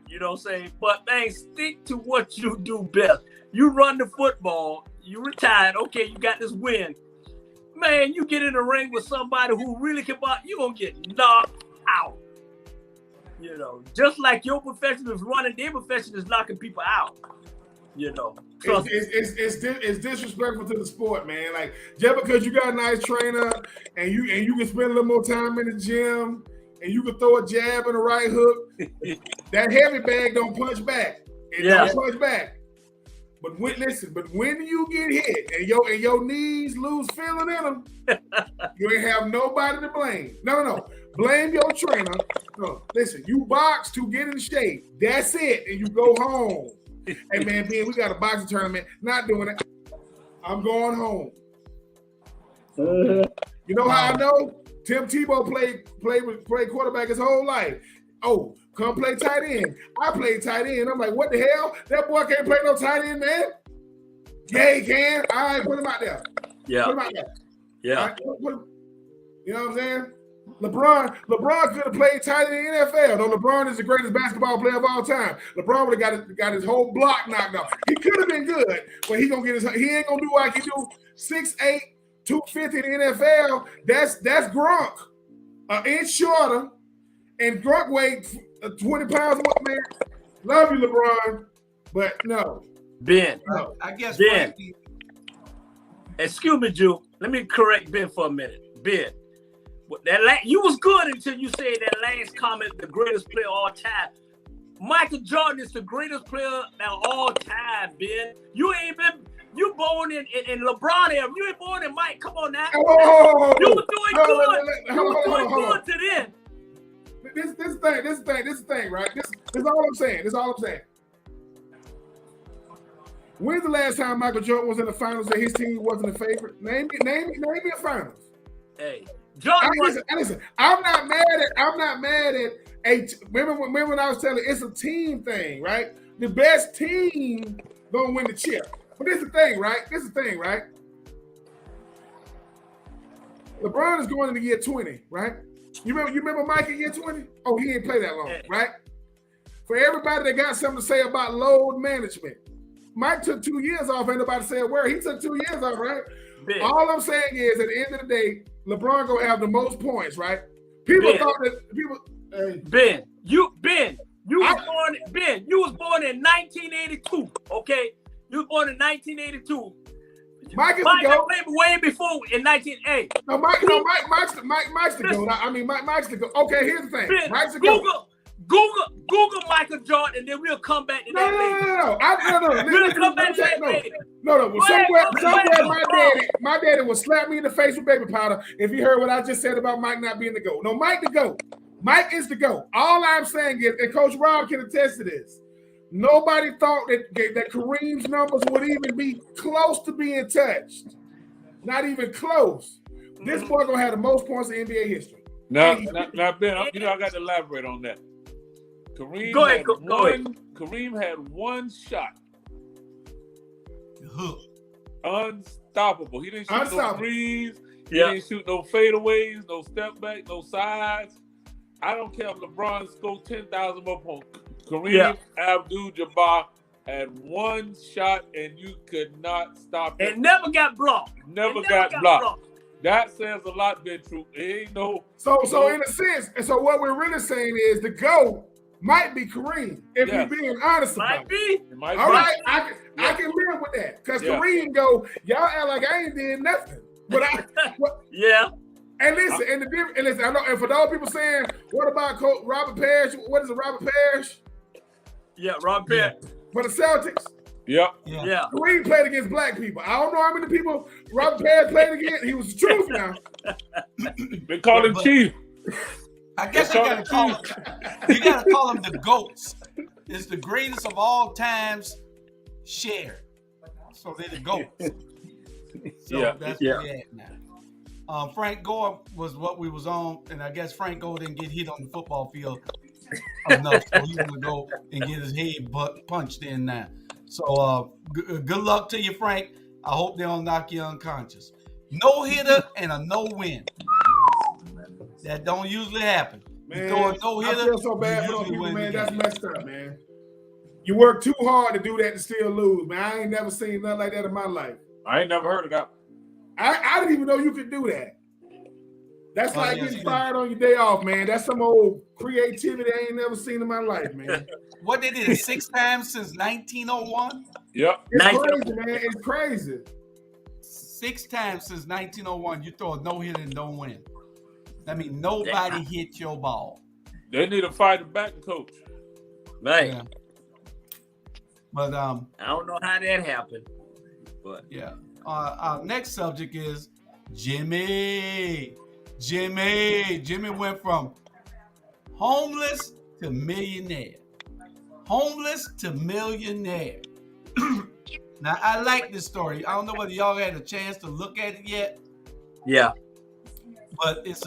You know what I'm saying? But man, stick to what you do best. You run the football. You retired. Okay, you got this win. Man, you get in the ring with somebody who really can box. You gonna get knocked out. Just like your profession is running, their profession is knocking people out. You know, it's disrespectful to the sport, man. Like just because you got a nice trainer and you can spend a little more time in the gym and you can throw a jab and a right hook, that heavy bag don't punch back. It don't punch back. But when you get hit and your knees lose feeling in them, you ain't have nobody to blame. No. Blame your trainer. No, listen, you box to get in shape. That's it, and you go home. Hey man, we got a boxing tournament. Not doing it. I'm going home. You know how I know? Tim Tebow played quarterback his whole life. Oh, come play tight end. I played tight end. I'm like, what the hell? That boy can't play no tight end, man. Yeah, he can. All right, put him out there. Yeah. Put him out there. Yeah. Right, you know what I'm saying? LeBron could have played tight end in the NFL. Though LeBron is the greatest basketball player of all time. LeBron would have got his whole block knocked off. He could have been good, but he ain't gonna do what he do 6'8", 250 in the NFL. That's Gronk. An inch shorter, and Gronk weighed 20 pounds more, man. Love you, LeBron, but no. Ben. No. I guess Ben. Excuse me, Jew. Let me correct Ben for a minute. Ben. You was good until you said that last comment, the greatest player of all time. Michael Jordan is the greatest player of all time, Ben. You born in LeBron era. You ain't born in Mike. Come on now. Oh, you were doing good. You were doing good to then. This thing, right? This is all I'm saying. This is all I'm saying. When's the last time Michael Jordan was in the finals and his team wasn't a favorite? Name me a finals. Hey. Jordan, listen, I'm not mad at remember when I was telling you, it's a team thing, right? The best team gonna win the chip. But this is the thing, right? LeBron is going into year 20, right? You remember Mike in year 20? Oh, he didn't play that long, right? For everybody that got something to say about load management, Mike took 2 years off. Ain't nobody say a word. He took 2 years off, right? Ben. All I'm saying is, at the end of the day, LeBron gonna have the most points, right? People thought that people. Ben, you was born in 1982. Okay, you was born in 1982. Mike played way before in 1980. No, Mike's the GOAT. I mean, Mike's the GOAT. Okay, here's the thing. Ben, Mike's the GOAT. Google Michael Jordan, and then we'll come back to that later. We'll come back to that later. No. Somewhere my daddy will slap me in the face with baby powder if he heard what I just said about Mike not being the GOAT. No, Mike the GOAT. Mike is the GOAT. All I'm saying is, and Coach Rob can attest to this, nobody thought that Kareem's numbers would even be close to being touched. Not even close. This boy gonna have the most points in NBA history. Now, Ben, I got to elaborate on that. Kareem had one shot. Unstoppable. He didn't shoot no threes. He didn't shoot no fadeaways, no step back, no sides. I don't care if LeBron scored 10,000 more points. Kareem Abdul-Jabbar had one shot, and you could not stop it. And never got blocked. Never got blocked. That says a lot, Ben True. It ain't no. So in a sense, and so what we're really saying is the GOAT might be Kareem, if we're being honest about it. It might be. All right, I can live with that. Because Kareem y'all act like I ain't did nothing. But And listen, I know, and for those people saying, what about Coach Robert Parrish? What is it, Robert Parrish? Yeah, Robert Parrish. For the Celtics. Yeah. Kareem played against black people. I don't know how many people Robert Parrish played against. He was the truth now. They call him Chief. I guess you gotta call them the GOATs. It's the greatest of all times shared. So they're the GOATs. So that's where we're at now. Frank Gore was what we was on, and I guess Frank Gore didn't get hit on the football field enough, so he want to go and get his head punched in now. So good luck to you, Frank. I hope they don't knock you unconscious. No hitter and a no win. That don't usually happen. Man, you throw a no hitter. I feel so bad for those people, man. That's messed up, man. You work too hard to do that and still lose, man. I ain't never seen nothing like that in my life. I ain't never heard of that. I didn't even know you could do that. That's like getting fired on your day off, man. That's some old creativity I ain't never seen in my life, man. What they did 6 times since 1901? Yep. It's crazy, man. It's crazy. 6 times since 1901, you throw a no-hit and don't win. I mean, nobody hit your ball. They need to fight a batting coach. Man. Yeah. But I don't know how that happened. But yeah. Our next subject is Jimmy. Jimmy went from homeless to millionaire. Homeless to millionaire. Now, I like this story. I don't know whether y'all had a chance to look at it yet. Yeah. But it's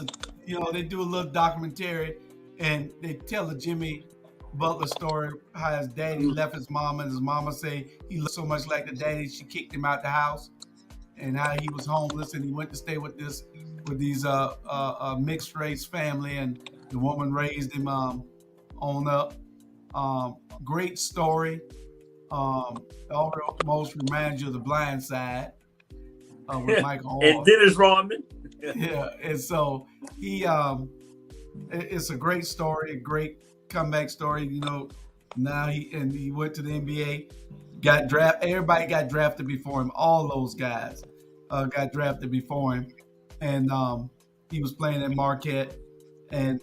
they do a little documentary and they tell the Jimmy Butler story, how his daddy left his mama and his mama say he looked so much like the daddy she kicked him out the house, and how he was homeless and he went to stay with these mixed race family, and the woman raised him on up. Great story. Almost reminds you of The Blind Side with Michael Hall. And Dennis Rodman. Yeah, and so he it's a great story, a great comeback story. Now he went to the NBA, got drafted. Everybody got drafted before him. All those guys got drafted before him, and he was playing at Marquette, and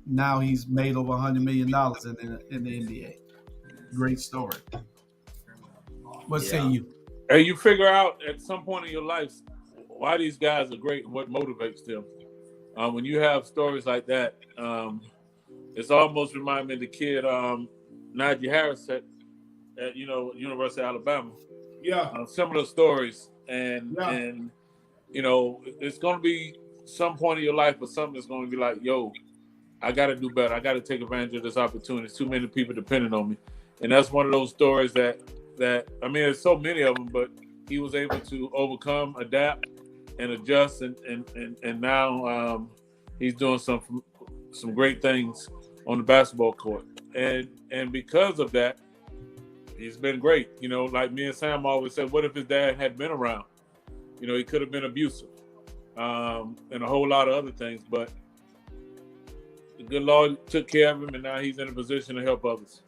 now he's made over $100 million in the NBA. Great story. What say you? Hey, you figure out at some point in your life why these guys are great and what motivates them. When you have stories like that, it's almost reminding me of the kid Najee Harris at University of Alabama. Yeah. Similar stories, and it's going to be some point in your life, but something that's going to be like, yo, I got to do better. I got to take advantage of this opportunity. Too many people depending on me, and that's one of those stories that I mean, there's so many of them, but he was able to overcome, adapt, and adjust, and now he's doing some great things on the basketball court, and because of that, he's been great. Like me and Sam always said, what if his dad had been around? He could have been abusive, and a whole lot of other things, but the good Lord took care of him, and now he's in a position to help others.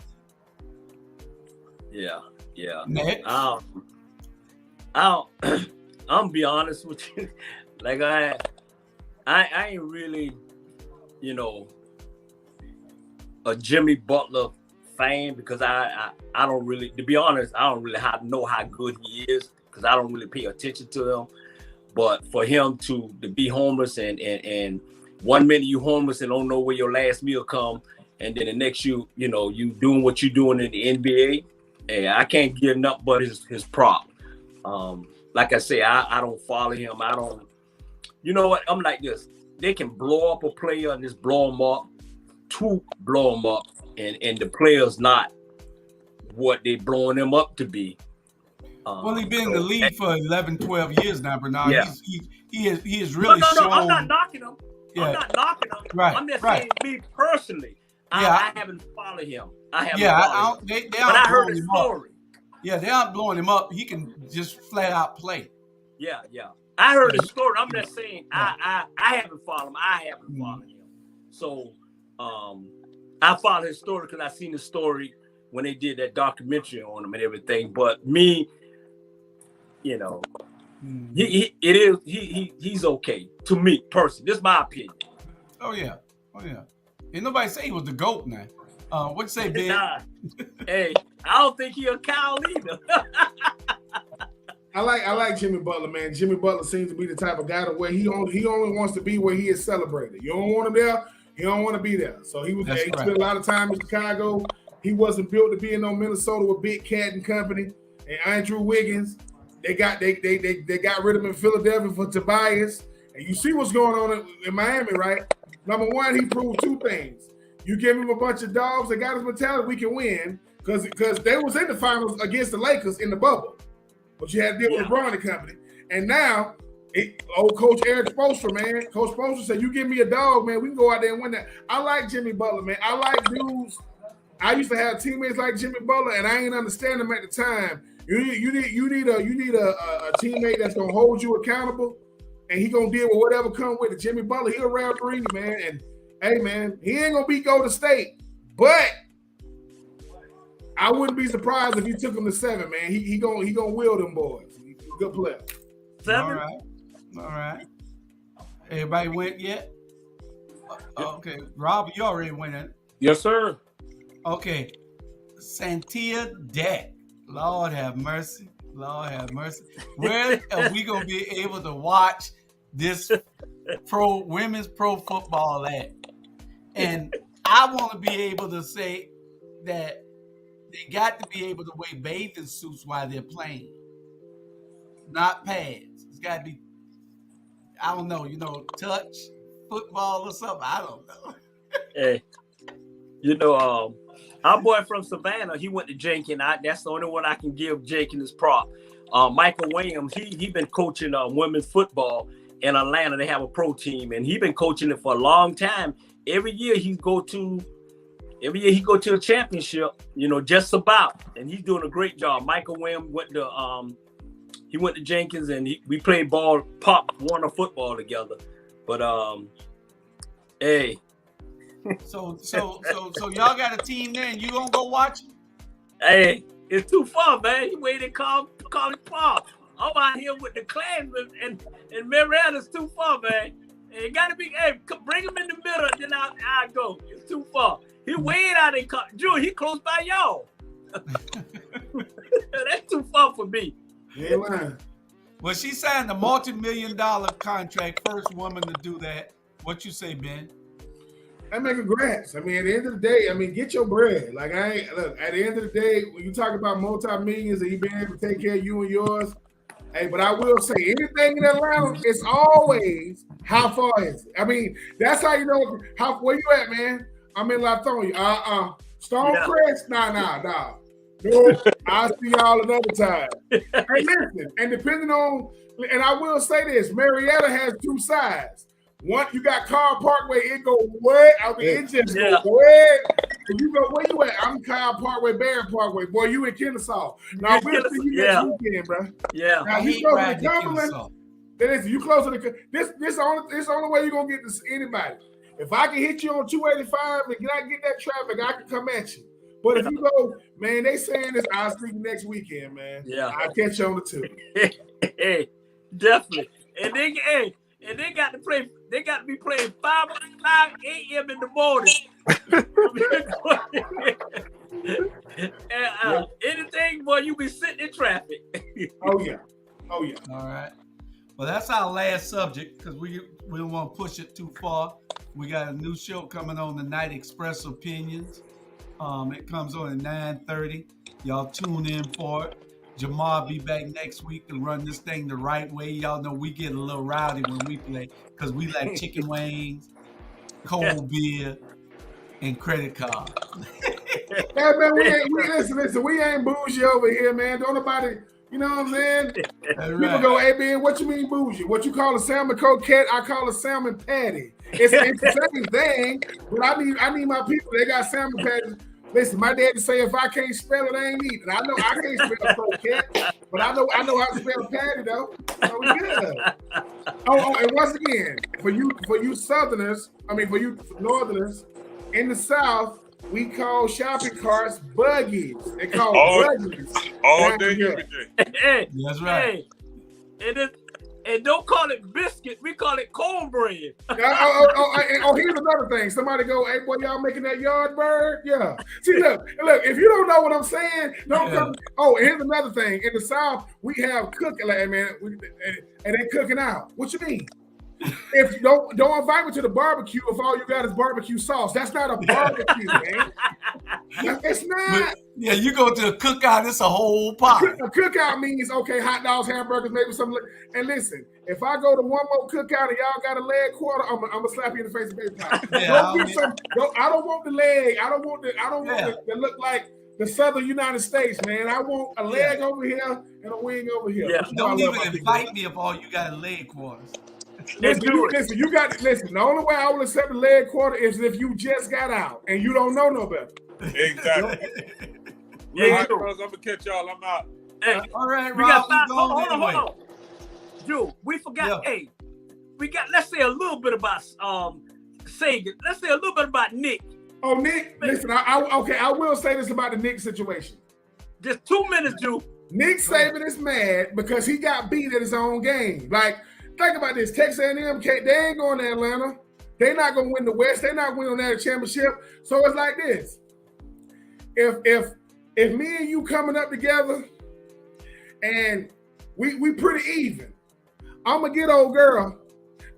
Yeah. Next. I'm gonna be honest with you. Like I ain't really, a Jimmy Butler fan, because I don't really, to be honest, I don't really know how good he is, because I don't really pay attention to him. But for him to be homeless and 1 minute you homeless and don't know where your last meal come, and then the next you doing what you doing in the NBA, I can't give nothing but his prop. Like I say, I don't follow him. I don't. You know what? I'm like this. They can blow up a player and just blow him up, and the player's not what they blowing him up to be. Well, he's been in the league for 11, 12 years now, Bernard. Yeah. He is really shown. No, I'm not knocking him. Yeah. I'm not knocking him. Right, I'm just right. saying, me personally, I haven't followed him. But I heard the story. Yeah, they aren't blowing him up. He can just flat out play. Yeah. I heard the story. I'm just saying, I haven't followed him. I haven't followed him. So, I followed his story because I seen the story when they did that documentary on him and everything. But me, he's okay to me personally. This is my opinion. Oh yeah. Ain't nobody say he was the GOAT now. What you say, Ben? Nah. Hey, I don't think he a cow either. I like Jimmy Butler, man. Jimmy Butler seems to be the type of guy where he only wants to be where he is celebrated. You don't want him there, he don't want to be there. So he spent a lot of time in Chicago. He wasn't built to be in Minnesota with Big Cat and company and Andrew Wiggins. They got rid of him in Philadelphia for Tobias. And you see what's going on in Miami, right? Number one, he proved two things. You give him a bunch of dogs that got his mentality, we can win, because they was in the finals against the Lakers in the bubble. But you had to deal with LeBron and company. And now, old Coach Eric Spoelstra, man. Coach Spoelstra said, you give me a dog, man, we can go out there and win that. I like Jimmy Butler, man. I like dudes. I used to have teammates like Jimmy Butler, and I ain't understand them at the time. You need a teammate that's gonna hold you accountable and he gonna deal with whatever come with it. Jimmy Butler, he a referee, man, and hey, man, he ain't gonna beat Golden State, but I wouldn't be surprised if he took him to 7, man. He gonna will them boys. He's a good player. 7. All right. Everybody went yet? Okay, Rob, you already went in. Yes, sir. Okay, Santia Deck. Lord have mercy. Lord have mercy. Where are we gonna be able to watch this women's pro football at? And I want to be able to say that they got to be able to wear bathing suits while they're playing, not pads. It's got to be, I don't know, touch football or something. I don't know. Hey, our boy from Savannah, he went to Jenkins. That's the only one I can give Jenkins his prop. Michael Williams, he been coaching women's football in Atlanta. They have a pro team, and he been coaching it for a long time. Every year he go to a championship, just about, and he's doing a great job. Michael Williams went to Jenkins, and we played Pop Warner football together. But hey. So y'all got a team there, and you gonna go watch it? Hey, it's too far, man. You waited call it Pop. I'm out here with the Klansmen, and Marietta's too far, man. It gotta be. Hey, bring him in the middle, then I go. It's too far. He way out in Drew. He close by y'all. That's too far for me. Yeah, man. Well, she signed a multi-million-dollar contract. First woman to do that. What you say, Ben? I make a grass. I mean, at the end of the day, get your bread. Like look, at the end of the day, when you talk about multi-millions and you being able to take care of you and yours, hey, but I will say anything in Atlanta, it's always how far is it? I mean, that's how you know where you at, man. I'm in Lithonia. Stonecrest? Nah. No, I'll see y'all another time. Hey, listen, and depending on, and I will say this, Marietta has 2 sides. One, you got Carl Parkway, it go what? I mean, it just go what? You go, where you at? I'm Carl Parkway, Barron Parkway. Boy, you in Kennesaw. Now, we'll see you next weekend, bro. Yeah. Now, you close to the Cumberland, then it's, you close to the, this the only way you're going to get to anybody. If I can hit you on 285 and I get that traffic, I can come at you. But if you go, man, they saying this, I'll see you next weekend, man. Yeah. I'll catch you on the 2. Hey, definitely. And they got to play. They got to be playing 5 a.m. in the morning. And anything, boy, you be sitting in traffic. Oh yeah. All right. Well, that's our last subject because we don't want to push it too far. We got a new show coming on tonight, Express Opinions. It comes on at 9:30. Y'all tune in for it. Jamal be back next week to run this thing the right way. Y'all know we get a little rowdy when we play because we like chicken wings, cold beer, and credit card. Yeah, man, listen, we ain't bougie over here, man. Don't nobody, you know what I'm saying? People go, hey, man, what you mean bougie? What you call a salmon croquette, I call a salmon patty. It's the same thing, but I need my people. They got salmon patties. Listen, my dad would say if I can't spell it, I ain't eating. I know I can't spell croquette, but I know how to spell patty though. So we good. Oh, and once again, for you Southerners, for you Northerners, in the South, we call shopping carts buggies. They call buggies. All day, every day. Hey, that's right. Hey, and don't call it biscuit. We call it cornbread. Here's another thing. Somebody go, hey, boy, y'all making that yard bird? Yeah. See, look, if you don't know what I'm saying, don't come. Oh, and here's another thing. In the South, we have cooking, and they cooking out. What you mean? If you don't invite me to the barbecue if all you got is barbecue sauce. That's not a barbecue, man. It's not. Yeah, you go to a cookout, it's a whole pot. A cookout means, okay, hot dogs, hamburgers, maybe some. And listen, if I go to one more cookout and y'all got a leg quarter, I'm gonna slap you in the face with baby pie. I don't want the leg. I don't want it to look like the Southern United States, man. I want a leg over here and a wing over here. Yeah. Don't even invite me if all you got leg quarters. Listen, the only way I will accept the leg quarter is if you just got out and you don't know no better. Exactly. All right, bros, I'm gonna catch y'all. I'm out. Hey, all right, we Rob, got 5. Hold on. Drew, we forgot. Yeah. Hey, let's say a little bit about Sagan. Let's say a little bit about Nick. Oh, Nick, listen, I will say this about the Nick situation. Just 2 minutes, Drew. Nick Saban is mad because he got beat at his own game. Like, think about this. Texas A&M, they ain't going to Atlanta. They're not going to win the West. They're not winning that championship. So it's like this. If me and you coming up together and we pretty even, I'm going to get old girl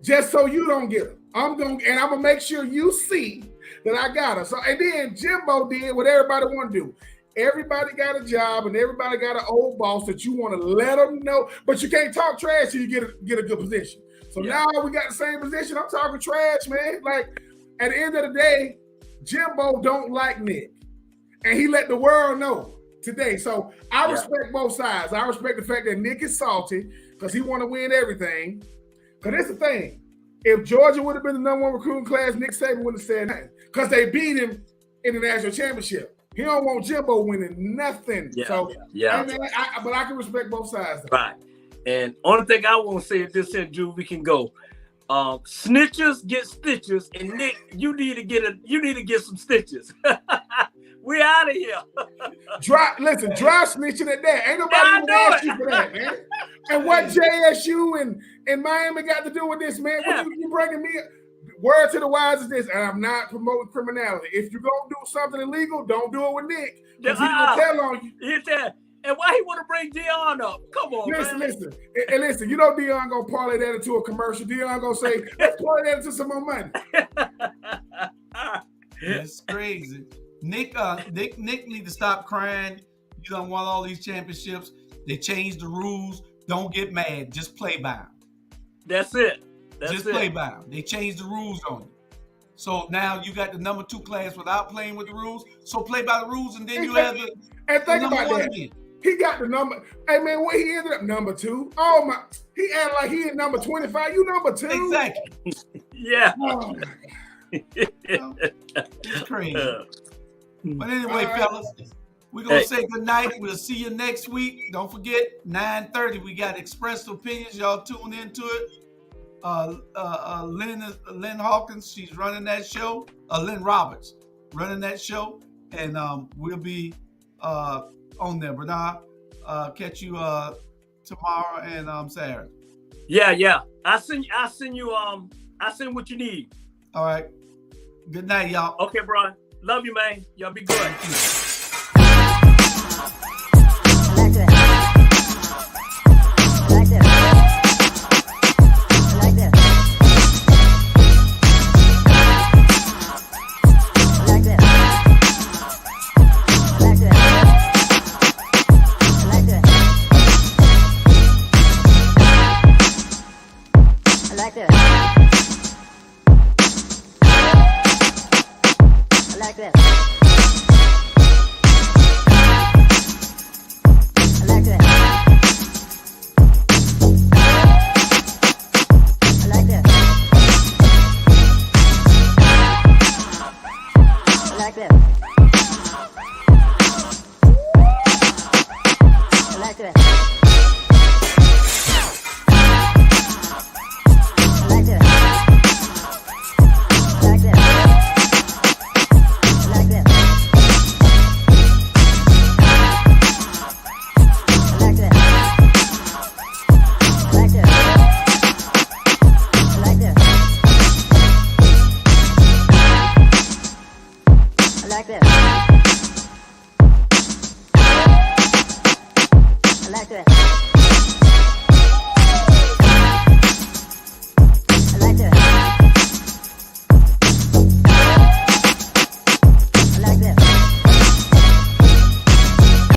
just so you don't get her. I'm going to make sure you see that I got her. So, and then Jimbo did what everybody want to do. Everybody got a job and everybody got an old boss that you want to let them know, but you can't talk trash till you get a good position. So now we got the same position. I'm talking trash, man. Like, at the end of the day, Jimbo don't like Nick. And he let the world know today. So I respect both sides. I respect the fact that Nick is salty because he want to win everything. Because that's the thing. If Georgia would have been the number one recruiting class, Nick Saban wouldn't have said nothing. Because they beat him in the national championship. He don't want Jimbo winning nothing. But I can respect both sides. Right. And only thing I want to say is this here, Drew, we can go. Snitches get stitches, and Nick, you need to get some stitches. We out of here. Dry snitching at that. Ain't nobody gonna ask you for that, man. And what JSU and Miami got to do with this, man? What you bringing me? Word to the wise is this, and I'm not promoting criminality. If you're gonna do something illegal, don't do it with Nick. Because he gonna tell on you. And why he want to bring Dion up? Come on, listen. And listen, you know Dion gonna parlay that into a commercial. Dion gonna say, let's parlay that into some more money. That's crazy. Nick need to stop crying. You don't want all these championships. They changed the rules. Don't get mad. Just play by them. That's it. Play by them. They changed the rules on you. So now you got the number 2 class without playing with the rules. So play by the rules, and then you have the think number about 1 that. again. He got the number. Hey man, what he ended up number 2? Oh my! He acted like he in number 25. You number 2? Exactly. Yeah. Oh. It's crazy. But anyway, fellas, we're going to say good night. We'll see you next week. Don't forget, 9:30, we got Express Opinions. Y'all tune into it. Lynn Hawkins, she's running that show. Lynn Roberts running that show. And we'll be on there. Bernard, catch you tomorrow and Saturday. Yeah. I send what you need. All right. Good night, y'all. Okay, bro. Love you, man. Y'all be good.